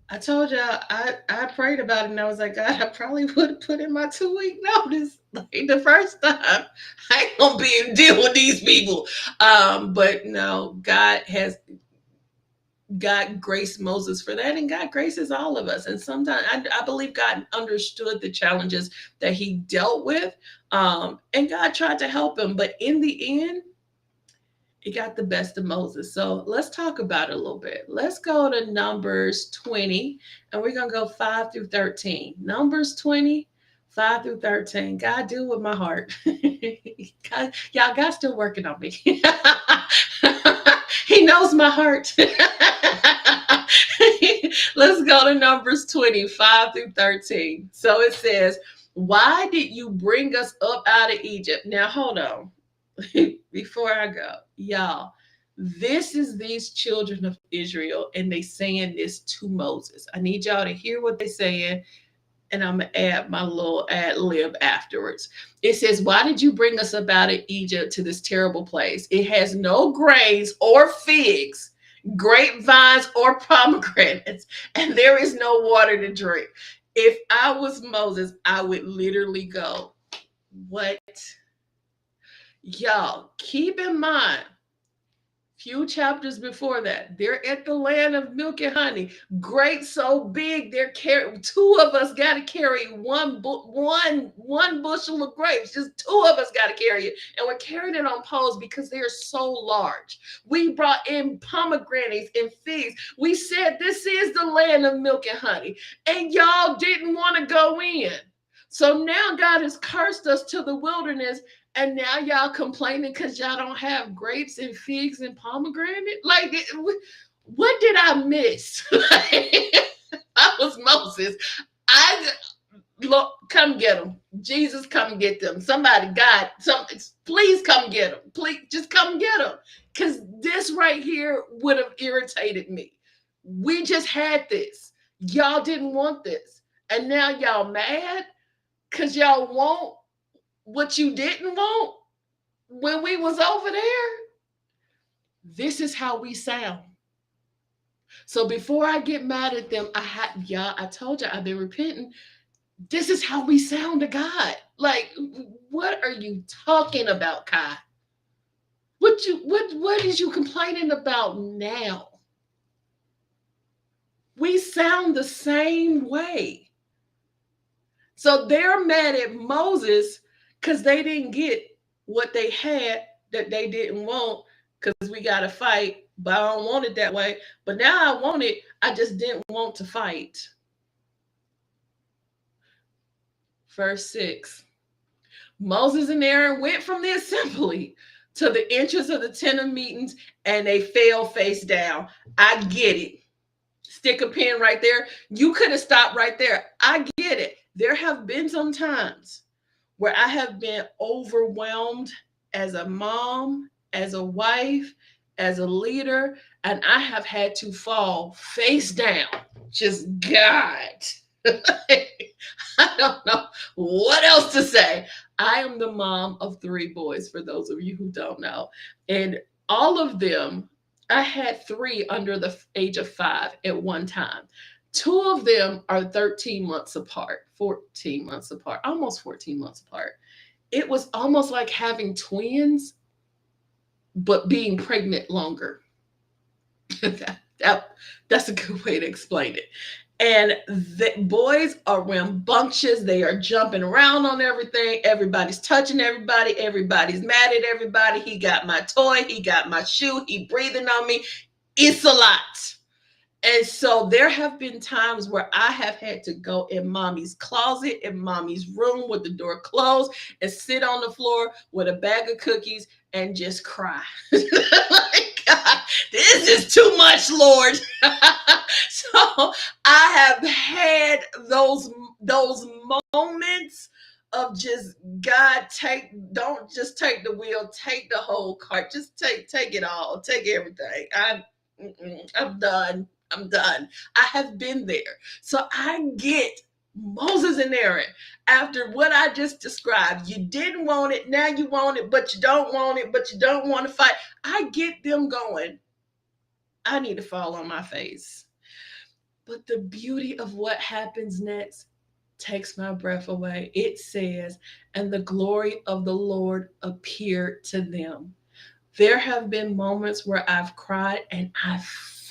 I told y'all, I prayed about it and I was like, God, I probably would have put in my 2-week notice like the first time. I ain't gonna be in deal with these people. But no, God graced Moses for that, and God graces all of us. And sometimes I believe God understood the challenges that he dealt with, and God tried to help him. But in the end, it got the best of Moses. So let's talk about it a little bit. Let's go to Numbers 20, and we're going to go 5 through 13. Numbers 20, 5 through 13. God, deal with my heart. God's still working on me. He knows my heart. Let's go to Numbers 20, 5 through 13. So it says, why did you bring us up out of Egypt? Now, hold on. Before I go, y'all, this is these children of Israel, and they saying this to Moses. I need y'all to hear what they're saying, and I'm gonna add my little ad lib afterwards. It says, why did you bring us up out of Egypt to this terrible place? It has no grains or figs, grapevines or pomegranates, and there is no water to drink. If I was Moses, I would literally go, what? Y'all, keep in mind, few chapters before that, they're at the land of milk and honey. Grapes so big, they're carrying. Two of us got to carry one bushel of grapes. Just two of us got to carry it, and we're carrying it on poles because they're so large. We brought in pomegranates and figs. We said this is the land of milk and honey, and y'all didn't want to go in. So now God has cursed us to the wilderness. And now y'all complaining because y'all don't have grapes and figs and pomegranate? Like, what did I miss? I was Moses. Look, come get them. Jesus, come get them. Somebody, God, please come get them. Please, just come get them. Because this right here would have irritated me. We just had this. Y'all didn't want this. And now y'all mad because y'all want what you didn't want when we was over there. This is how we sound. So before I get mad at them, I told you I've been repenting. This is how we sound to God. Like, what are you talking about, Kai? What is you complaining about now? We sound the same way. So they're mad at Moses because they didn't get what they had that they didn't want, because we got to fight, but I don't want it that way. But now I want it. I just didn't want to fight. Verse 6. Moses and Aaron went from the assembly to the entrance of the tent of meetings, and they fell face down. I get it. Stick a pin right there. You could have stopped right there. I get it. There have been some times where I have been overwhelmed as a mom, as a wife, as a leader, and I have had to fall face down. Just God. I don't know what else to say. I am the mom of 3 boys, for those of you who don't know. And all of them, I had 3 under the age of 5 at one time. 2 of them are 13 months apart, 14 months apart, almost 14 months apart. It was almost like having twins, but being pregnant longer. That's a good way to explain it. And the boys are rambunctious. They are jumping around on everything. Everybody's touching everybody. Everybody's mad at everybody. He got my toy. He got my shoe. He breathing on me. It's a lot. And so there have been times where I have had to go in mommy's closet, in mommy's room with the door closed, and sit on the floor with a bag of cookies and just cry. Like, God, this is too much, Lord. So I have had those moments of just, God, don't just take the wheel, take the whole cart, just take it all, take everything. I'm done. I'm done. I have been there. So I get Moses and Aaron after what I just described. You didn't want it, now you want it, but you don't want it, but you don't want to fight. I get them going, I need to fall on my face. But the beauty of what happens next takes my breath away. It says, and the glory of the Lord appeared to them. There have been moments where I've cried and I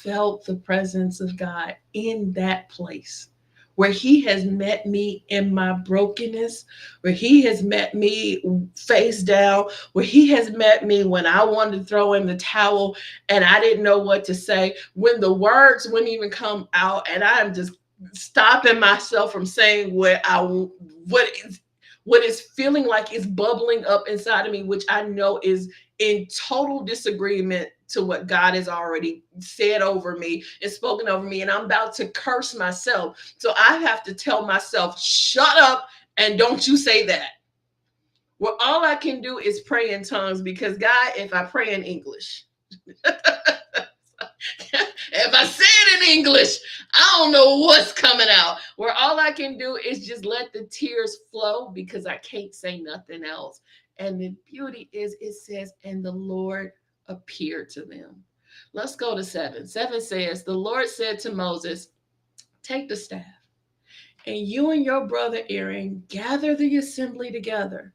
felt the presence of God in that place, where He has met me in my brokenness, where He has met me face down, where He has met me when I wanted to throw in the towel and I didn't know what to say, when the words wouldn't even come out, and I'm just stopping myself from saying what is feeling like is bubbling up inside of me, which I know is in total disagreement to what God has already said over me and spoken over me. And I'm about to curse myself. So I have to tell myself, shut up and don't you say that. Well, all I can do is pray in tongues, because God, if I pray in English, if I say it in English, I don't know what's coming out. Where all I can do is just let the tears flow, because I can't say nothing else. And the beauty is, it says, and the Lord appeared to them. Let's go to 7. 7 says, the Lord said to Moses, take the staff, and you and your brother Aaron gather the assembly together.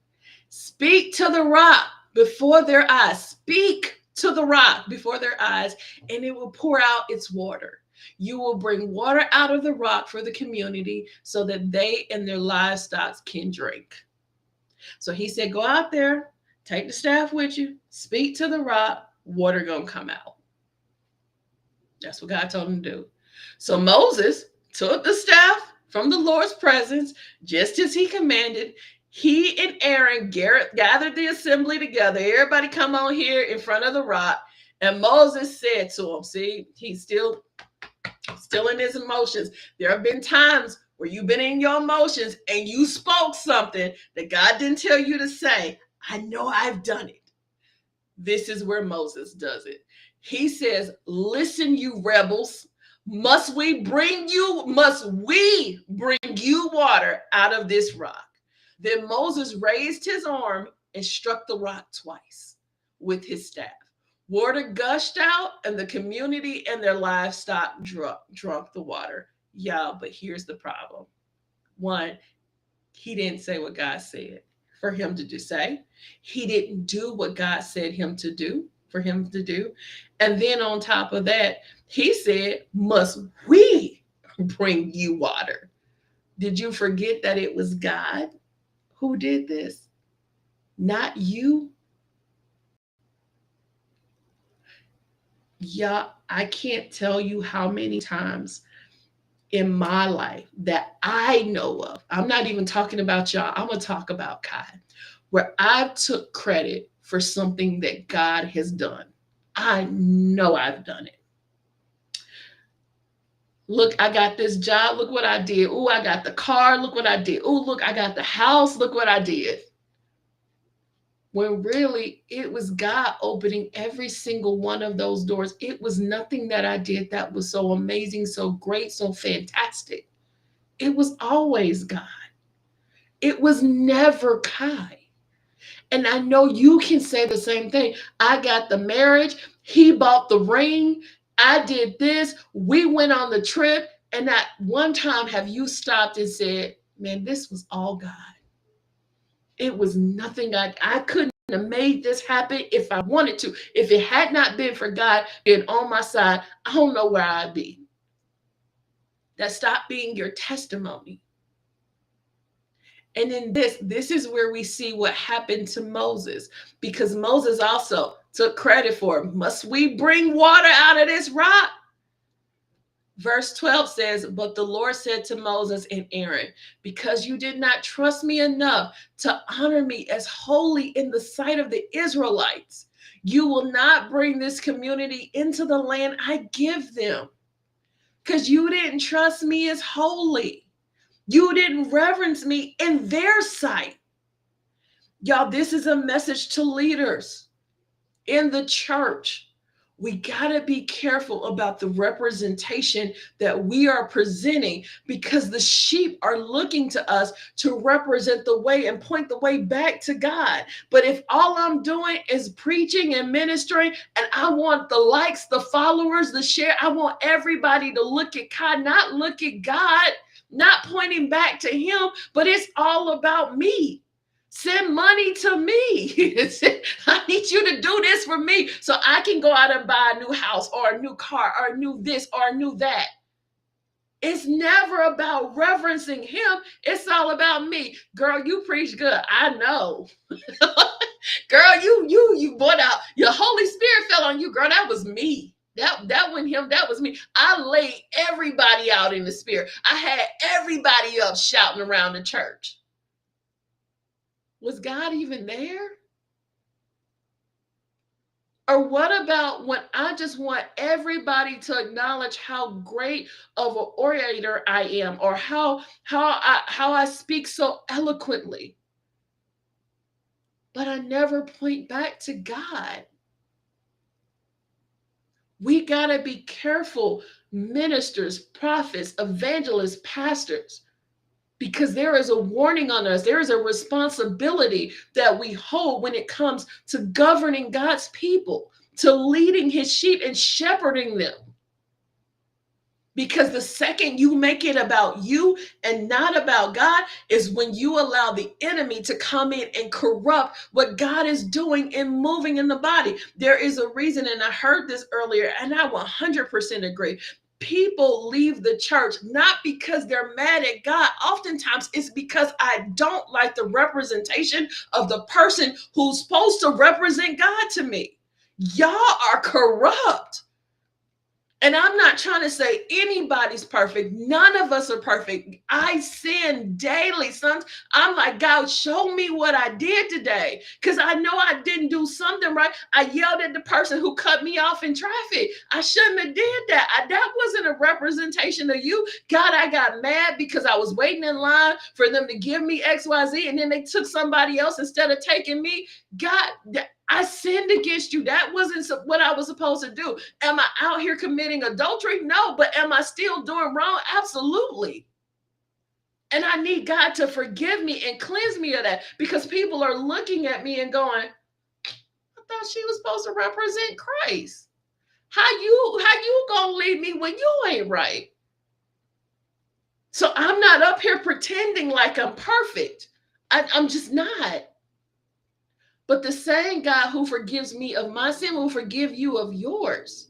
Speak to the rock before their eyes. Speak to the rock before their eyes, and it will pour out its water. You will bring water out of the rock for the community so that they and their livestock can drink. So he said, go out there, take the staff with you, speak to the rock, water gonna come out. That's what God told him to do. So Moses took the staff from the Lord's presence, just as he commanded. He and Aaron gathered the assembly together. Everybody come on here in front of the rock. And Moses said to him, see, he's still in his emotions. There have been times where you've been in your emotions and you spoke something that God didn't tell you to say. I know I've done it. This is where Moses does it. He says, listen, you rebels. Must we bring you water out of this rock? Then Moses raised his arm and struck the rock twice with his staff. Water gushed out, and the community and their livestock drunk the water. Yeah, but here's the problem. One, he didn't say what God said for him to say. He didn't do what God said for him to do. And then on top of that, he said, must we bring you water? Did you forget that it was God who did this? Not you. Yeah, I can't tell you how many times in my life that I know of. I'm not even talking about y'all. I'm going to talk about God, where I took credit for something that God has done. I know I've done it. Look, I got this job. Look what I did. Oh, I got the car. Look what I did. Oh, look, I got the house. Look what I did. When really it was God opening every single one of those doors. It was nothing that I did that was so amazing, so great, so fantastic. It was always God. It was never Kai. And I know you can say the same thing. I got the marriage. He bought the ring. I did this. We went on the trip. And not one time have you stopped and said, man, this was all God. It was nothing. I couldn't have made this happen if I wanted to. If it had not been for God being on my side, I don't know where I'd be. that stop being your testimony. And in this is where we see what happened to Moses, because Moses also took credit for it. Must we bring water out of this rock? Verse 12 says, but the Lord said to Moses and Aaron, because you did not trust me enough to honor me as holy in the sight of the Israelites, you will not bring this community into the land I give them, because you didn't trust me as holy. You didn't reverence me in their sight. Y'all, this is a message to leaders in the church. We got to be careful about the representation that we are presenting, because the sheep are looking to us to represent the way and point the way back to God. But if all I'm doing is preaching and ministering, and I want the likes, the followers, the share, I want everybody to look at God, not look at God, not pointing back to him, but it's all about me. Send money to me. I need you to do this for me so I can go out and buy a new house or a new car or a new this or a new that. It's never about reverencing him. It's all about me. Girl, you preach good. I know. Girl, you brought out, your Holy Spirit fell on you. Girl, that was me. That wasn't him. That was me. I laid everybody out in the spirit. I had everybody up shouting around the church. Was God even there? Or what about when I just want everybody to acknowledge how great of an orator I am, or how I speak so eloquently, but I never point back to God? We got to be careful, ministers, prophets, evangelists, pastors, because there is a warning on us. There is a responsibility that we hold when it comes to governing God's people, to leading his sheep and shepherding them. Because the second you make it about you and not about God is when you allow the enemy to come in and corrupt what God is doing and moving in the body. There is a reason, and I heard this earlier, and I 100% agree. People leave the church not because they're mad at God. Oftentimes it's because I don't like the representation of the person who's supposed to represent God to me. Y'all are corrupt. And I'm not trying to say anybody's perfect. None of us are perfect. I sin daily, sons. I'm like, God, show me what I did today, because I know I didn't do something right. I yelled at the person who cut me off in traffic. I shouldn't have did that. That wasn't a representation of you. God, I got mad because I was waiting in line for them to give me XYZ, and then they took somebody else instead of taking me. God, I sinned against you. That wasn't what I was supposed to do. Am I out here committing adultery? No, but am I still doing wrong? Absolutely. And I need God to forgive me and cleanse me of that, because people are looking at me and going, I thought she was supposed to represent Christ. How you gonna leave me when you ain't right? So I'm not up here pretending like I'm perfect. I'm just not. But the same God who forgives me of my sin will forgive you of yours.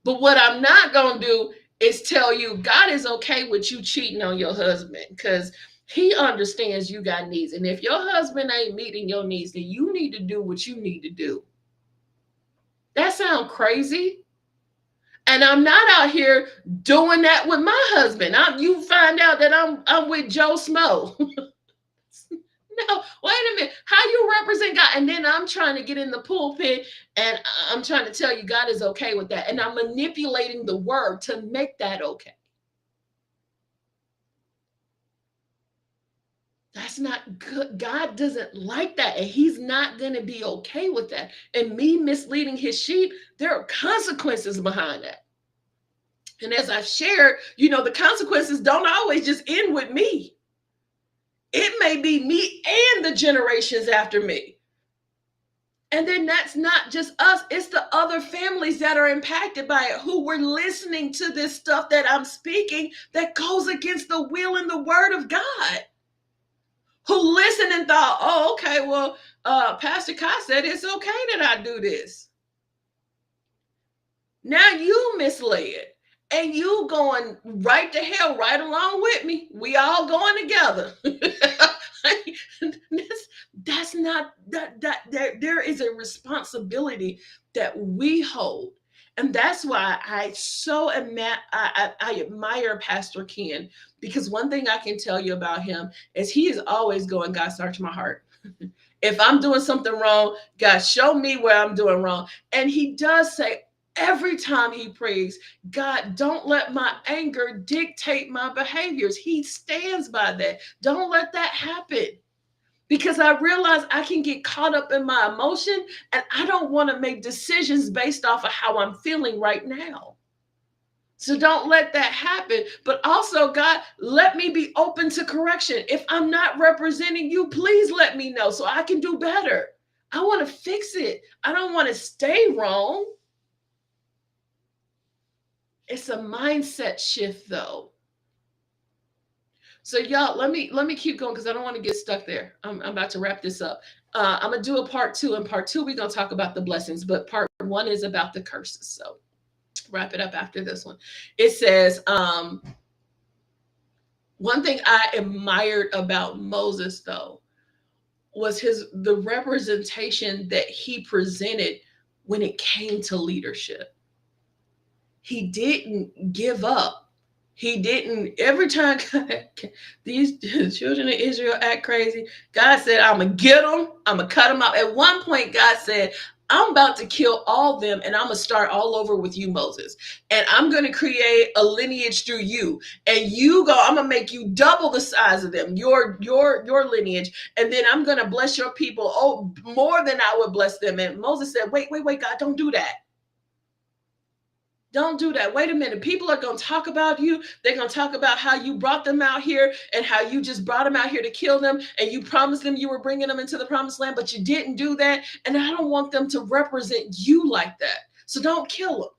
But what I'm not going to do is tell you God is okay with you cheating on your husband, because he understands you got needs. And if your husband ain't meeting your needs, then you need to do what you need to do. That sounds crazy. And I'm not out here doing that with my husband. You find out that I'm with Joe Smo. No, wait a minute. How you represent God? And then I'm trying to get in the pulpit and I'm trying to tell you God is okay with that. And I'm manipulating the word to make that okay. That's not good. God doesn't like that. And he's not going to be okay with that. And me misleading his sheep, there are consequences behind that. And as I've shared, the consequences don't always just end with me. It may be me and the generations after me. And then that's not just us. It's the other families that are impacted by it, who were listening to this stuff that I'm speaking that goes against the will and the word of God. Who listened and thought, oh, okay, well, Pastor Kai said it's okay that I do this. Now you misled. and you going right to hell right along with me. We all going together. That's not that there is a responsibility that we hold. And that's why I admire Pastor Ken, because one thing I can tell you about him is he is always going, God, search my heart. If I'm doing something wrong, God, show me where I'm doing wrong. And he does say every time he prays, God, don't let my anger dictate my behaviors. He stands by that. Don't let that happen. Because I realize I can get caught up in my emotion, and I don't want to make decisions based off of how I'm feeling right now. So don't let that happen. But also, God, let me be open to correction. If I'm not representing you, please let me know so I can do better. I want to fix it. I don't want to stay wrong. It's a mindset shift, though. So y'all, let me keep going because I don't want to get stuck there. I'm about to wrap this up. I'm gonna do a part two. In part two, we're gonna talk about the blessings, but part one is about the curses. So wrap it up after this one. It says, one thing I admired about Moses, though, was the representation that he presented when it came to leadership. He didn't give up. He didn't. Every time these children of Israel act crazy, God said, I'm going to get them. I'm going to cut them out. At one point, God said, I'm about to kill all them, and I'm going to start all over with you, Moses. And I'm going to create a lineage through you. And I'm going to make you double the size of them, your lineage. And then I'm going to bless your people more than I would bless them. And Moses said, wait, God, don't do that. Don't do that. Wait a minute. People are going to talk about you. They're going to talk about how you brought them out here and how you just brought them out here to kill them. And you promised them you were bringing them into the promised land, but you didn't do that. And I don't want them to represent you like that. So don't kill them.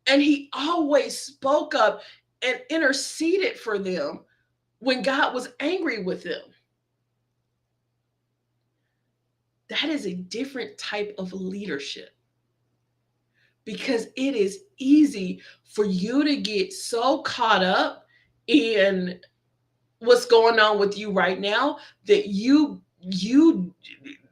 And he always spoke up and interceded for them when God was angry with them. That is a different type of leadership. Because it is easy for you to get so caught up in what's going on with you right now that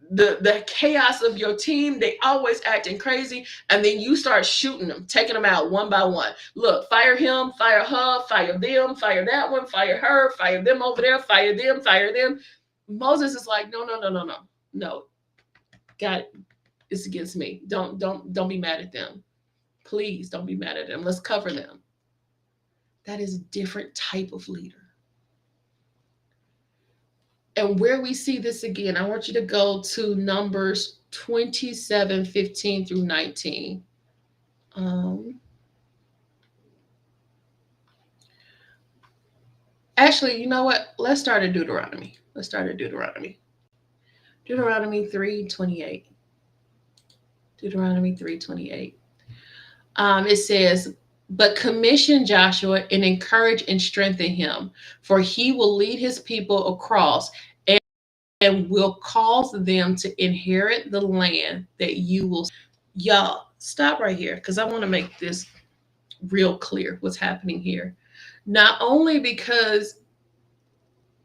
the chaos of your team, they always acting crazy, and then you start shooting them, taking them out one by one. Look, fire him, fire her, fire them, fire that one, fire her, fire them over there, fire them, fire them. Moses is like, no. God, it's against me. Don't be mad at them. Please don't be mad at them. Let's cover them. That is a different type of leader. And where we see this again, I want you to go to Numbers 27, 15 through 19. Actually, you know what? Let's start at Deuteronomy. Deuteronomy 3:28. Deuteronomy 3:28. It says, but commission Joshua and encourage and strengthen him, for he will lead his people across and will cause them to inherit the land that you will. Y'all, stop right here because I want to make this real clear what's happening here. Not only because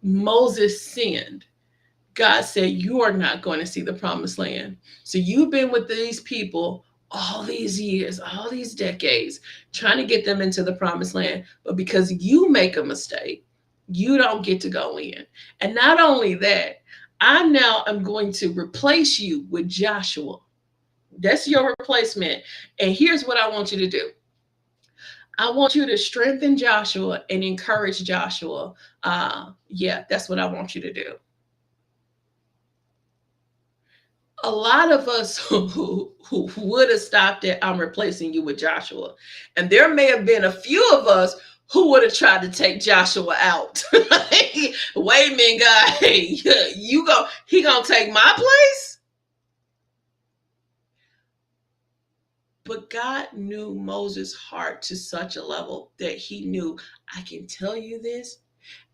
Moses sinned, God said, you are not going to see the promised land. So you've been with these people all these years, all these decades, trying to get them into the promised land. But because you make a mistake, you don't get to go in. And not only that, I now am going to replace you with Joshua. That's your replacement. And here's what I want you to do. I want you to strengthen Joshua and encourage Joshua. That's what I want you to do. A lot of us who would have stopped at, I'm replacing you with Joshua. And there may have been a few of us who would have tried to take Joshua out. Wait a minute, God, hey, he gonna take my place? But God knew Moses' heart to such a level that he knew, I can tell you this,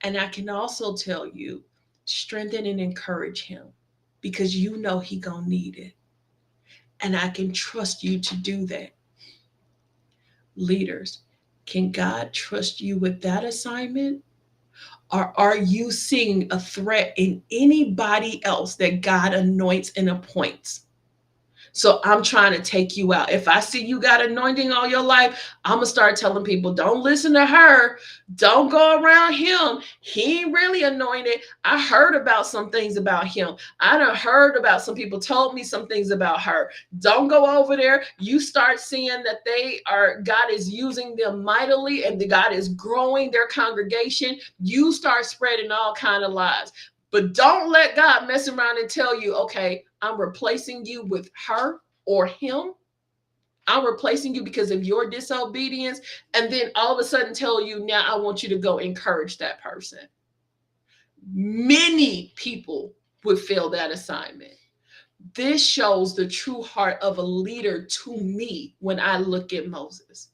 and I can also tell you, strengthen and encourage him, because you know he gonna need it. And I can trust you to do that. Leaders, can God trust you with that assignment? Or are you seeing a threat in anybody else that God anoints and appoints? So I'm trying to take you out. If I see you got anointing all your life, I'm going to start telling people, don't listen to her. Don't go around him. He ain't really anointed. I heard about some things about him. I done heard about some people told me some things about her. Don't go over there. You start seeing that God is using them mightily and God is growing their congregation. You start spreading all kind of lies. But don't let God mess around and tell you, okay, I'm replacing you with her or him. I'm replacing you because of your disobedience. And then all of a sudden tell you, now I want you to go encourage that person. Many people would fail that assignment. This shows the true heart of a leader to me when I look at Moses,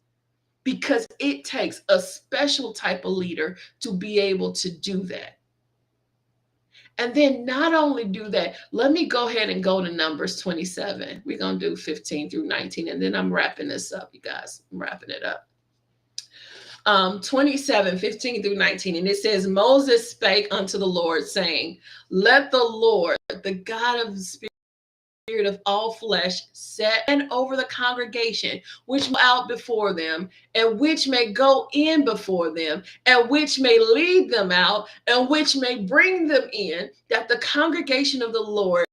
because it takes a special type of leader to be able to do that. And then not only do that, let me go ahead and go to Numbers 27. We're going to do 15 through 19, and then I'm wrapping this up, you guys. I'm wrapping it up. 27, 15 through 19. And it says, Moses spake unto the Lord, saying, let the Lord, the God of the Spirit of all flesh, set and over the congregation, which out before them, and which may go in before them, and which may lead them out, and which may bring them in, that the congregation of the Lord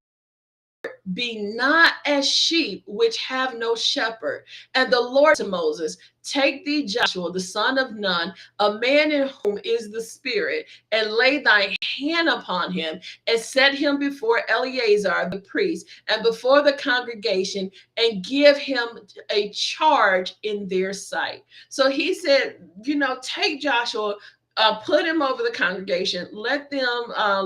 be not as sheep which have no shepherd. And the Lord to Moses, take thee Joshua, the son of Nun, a man in whom is the Spirit, and lay thy hand upon him, and set him before Eleazar the priest, and before the congregation, and give him a charge in their sight. So he said, take Joshua, put him over the congregation, let them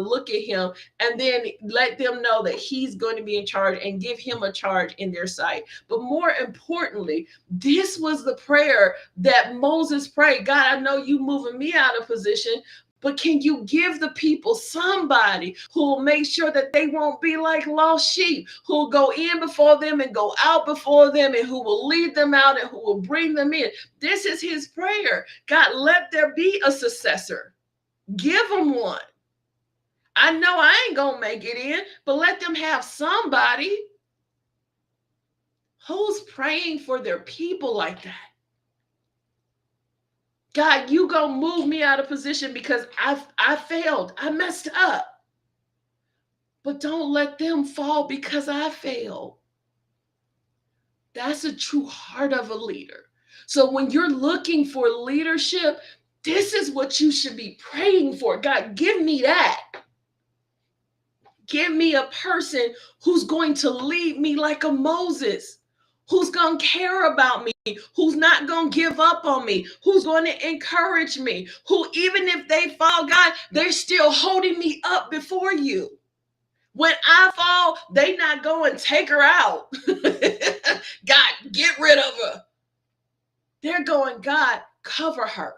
look at him, and then let them know that he's going to be in charge, and give him a charge in their sight. But more importantly, this was the prayer that Moses prayed. God, I know you moving me out of position, but can you give the people somebody who will make sure that they won't be like lost sheep, who will go in before them and go out before them, and who will lead them out and who will bring them in? This is his prayer. God, let there be a successor. Give them one. I know I ain't going to make it in, but let them have somebody. Who's praying for their people like that? God, you gonna move me out of position because I failed. I messed up. But don't let them fall because I failed. That's a true heart of a leader. So when you're looking for leadership, this is what you should be praying for. God, give me that. Give me a person who's going to lead me like a Moses, who's going to care about me, who's not going to give up on me, who's going to encourage me, who even if they fall, God, they're still holding me up before you. When I fall, they not going, take her out. God, get rid of her. They're going, God, cover her.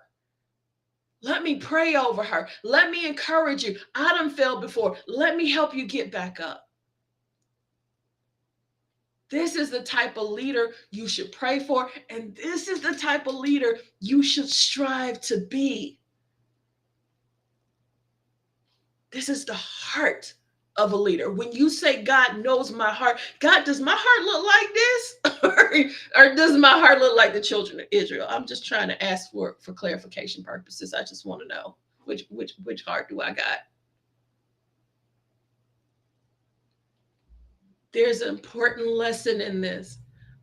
Let me pray over her. Let me encourage you. I done failed before. Let me help you get back up. This is the type of leader you should pray for, and this is the type of leader you should strive to be. This is the heart of a leader. When you say God knows my heart, God, does my heart look like this? or does my heart look like the children of Israel? I'm just trying to ask for clarification purposes. I just want to know which heart do I got? There's an important lesson in this,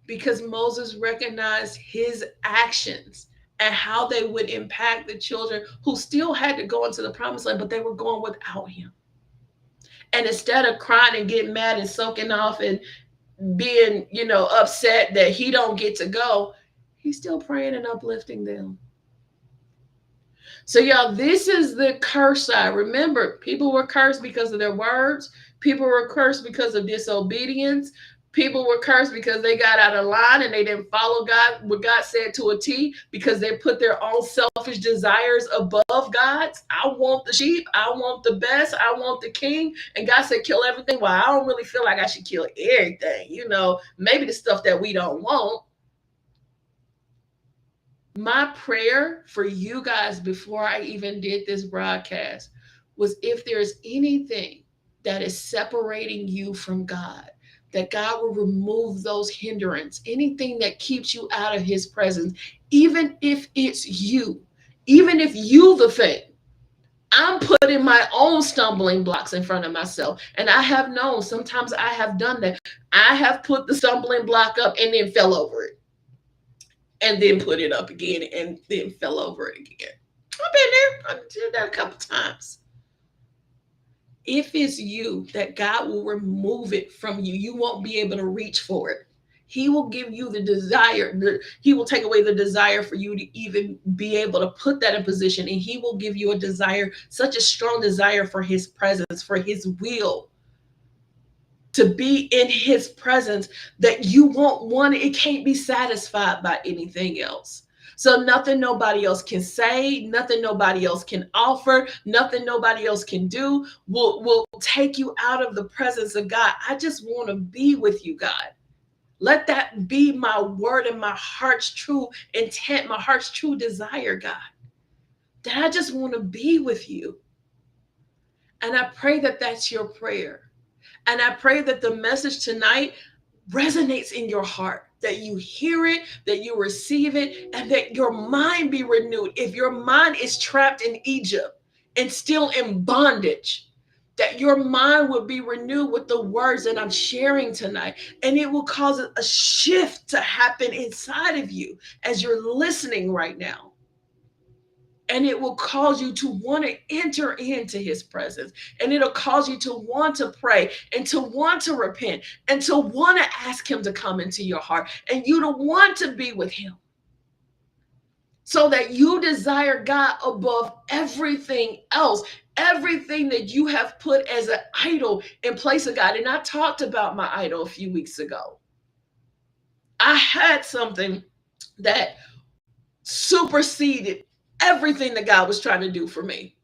because Moses recognized his actions and how they would impact the children who still had to go into the promised land, but they were going without him. And instead of crying and getting mad and soaking off and being, upset that he don't get to go, he's still praying and uplifting them. So y'all, this is the curse side. Remember, people were cursed because of their words. People were cursed because of disobedience. People were cursed because they got out of line and they didn't follow God, what God said, to a T, because they put their own selfish desires above God's. I want the sheep. I want the best. I want the king. And God said, kill everything. Well, I don't really feel like I should kill everything. Maybe the stuff that we don't want. My prayer for you guys before I even did this broadcast was, if there's anything that is separating you from God, that God will remove those hindrance, anything that keeps you out of his presence, even if it's you, even if you the thing. I'm putting my own stumbling blocks in front of myself. And I have known, sometimes I have done that. I have put the stumbling block up and then fell over it, and then put it up again and then fell over it again. I've been there. I did that a couple times. If it's you, that God will remove it from you. You won't be able to reach for it. He will give you the desire. He will take away the desire for you to even be able to put that in position. And he will give you a desire, such a strong desire for his presence, for his will, to be in his presence, that you won't want it. It can't be satisfied by anything else. So nothing nobody else can say, nothing nobody else can offer, nothing nobody else can do will take you out of the presence of God. I just want to be with you, God. Let that be my word and my heart's true intent, my heart's true desire, God. That I just want to be with you. And I pray that that's your prayer. And I pray that the message tonight resonates in your heart, that you hear it, that you receive it, and that your mind be renewed. If your mind is trapped in Egypt and still in bondage, that your mind will be renewed with the words that I'm sharing tonight. And it will cause a shift to happen inside of you as you're listening right now. And it will cause you to want to enter into his presence. And it'll cause you to want to pray and to want to repent and to want to ask him to come into your heart, and you to want to be with him, so that you desire God above everything else, everything that you have put as an idol in place of God. And I talked about my idol a few weeks ago. I had something that superseded everything that God was trying to do for me.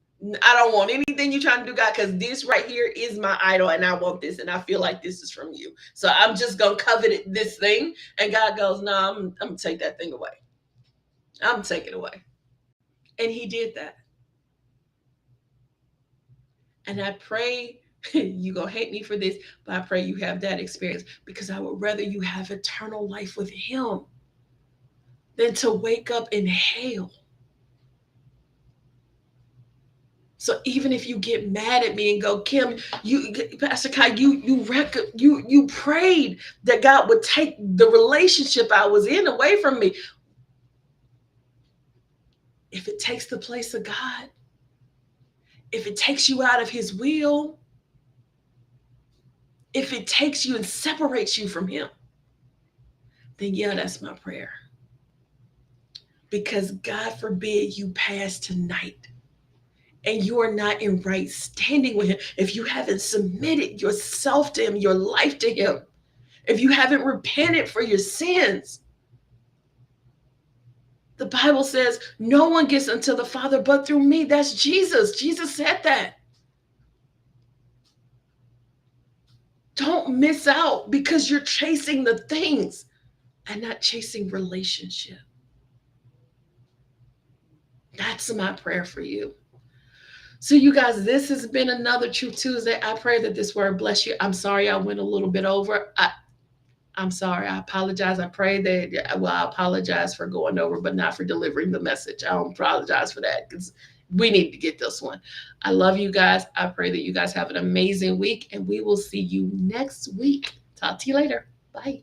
I don't want anything you're trying to do, God, because this right here is my idol, and I want this, and I feel like this is from you. So I'm just going to covet this thing. And God goes, no, I'm going to take that thing away. I'm going to take it away. And he did that. And I pray, you're going to hate me for this, but I pray you have that experience, because I would rather you have eternal life with him than to wake up in hell. So even if you get mad at me and go, Kim, Pastor Kai, you prayed that God would take the relationship I was in away from me. If it takes the place of God, if it takes you out of his will, if it takes you and separates you from him, then yeah, that's my prayer. Because God forbid you pass tonight and you are not in right standing with him, if you haven't submitted yourself to him, your life to him, if you haven't repented for your sins. The Bible says no one gets unto the Father but through me. That's Jesus. Jesus said that. Don't miss out because you're chasing the things and not chasing relationship. That's my prayer for you. So you guys, this has been another True Tuesday. I pray that this word bless you. I'm sorry I went a little bit over. I'm sorry. I apologize. I pray that, I apologize for going over, but not for delivering the message. I don't apologize for that, because we need to get this one. I love you guys. I pray that you guys have an amazing week, and we will see you next week. Talk to you later. Bye.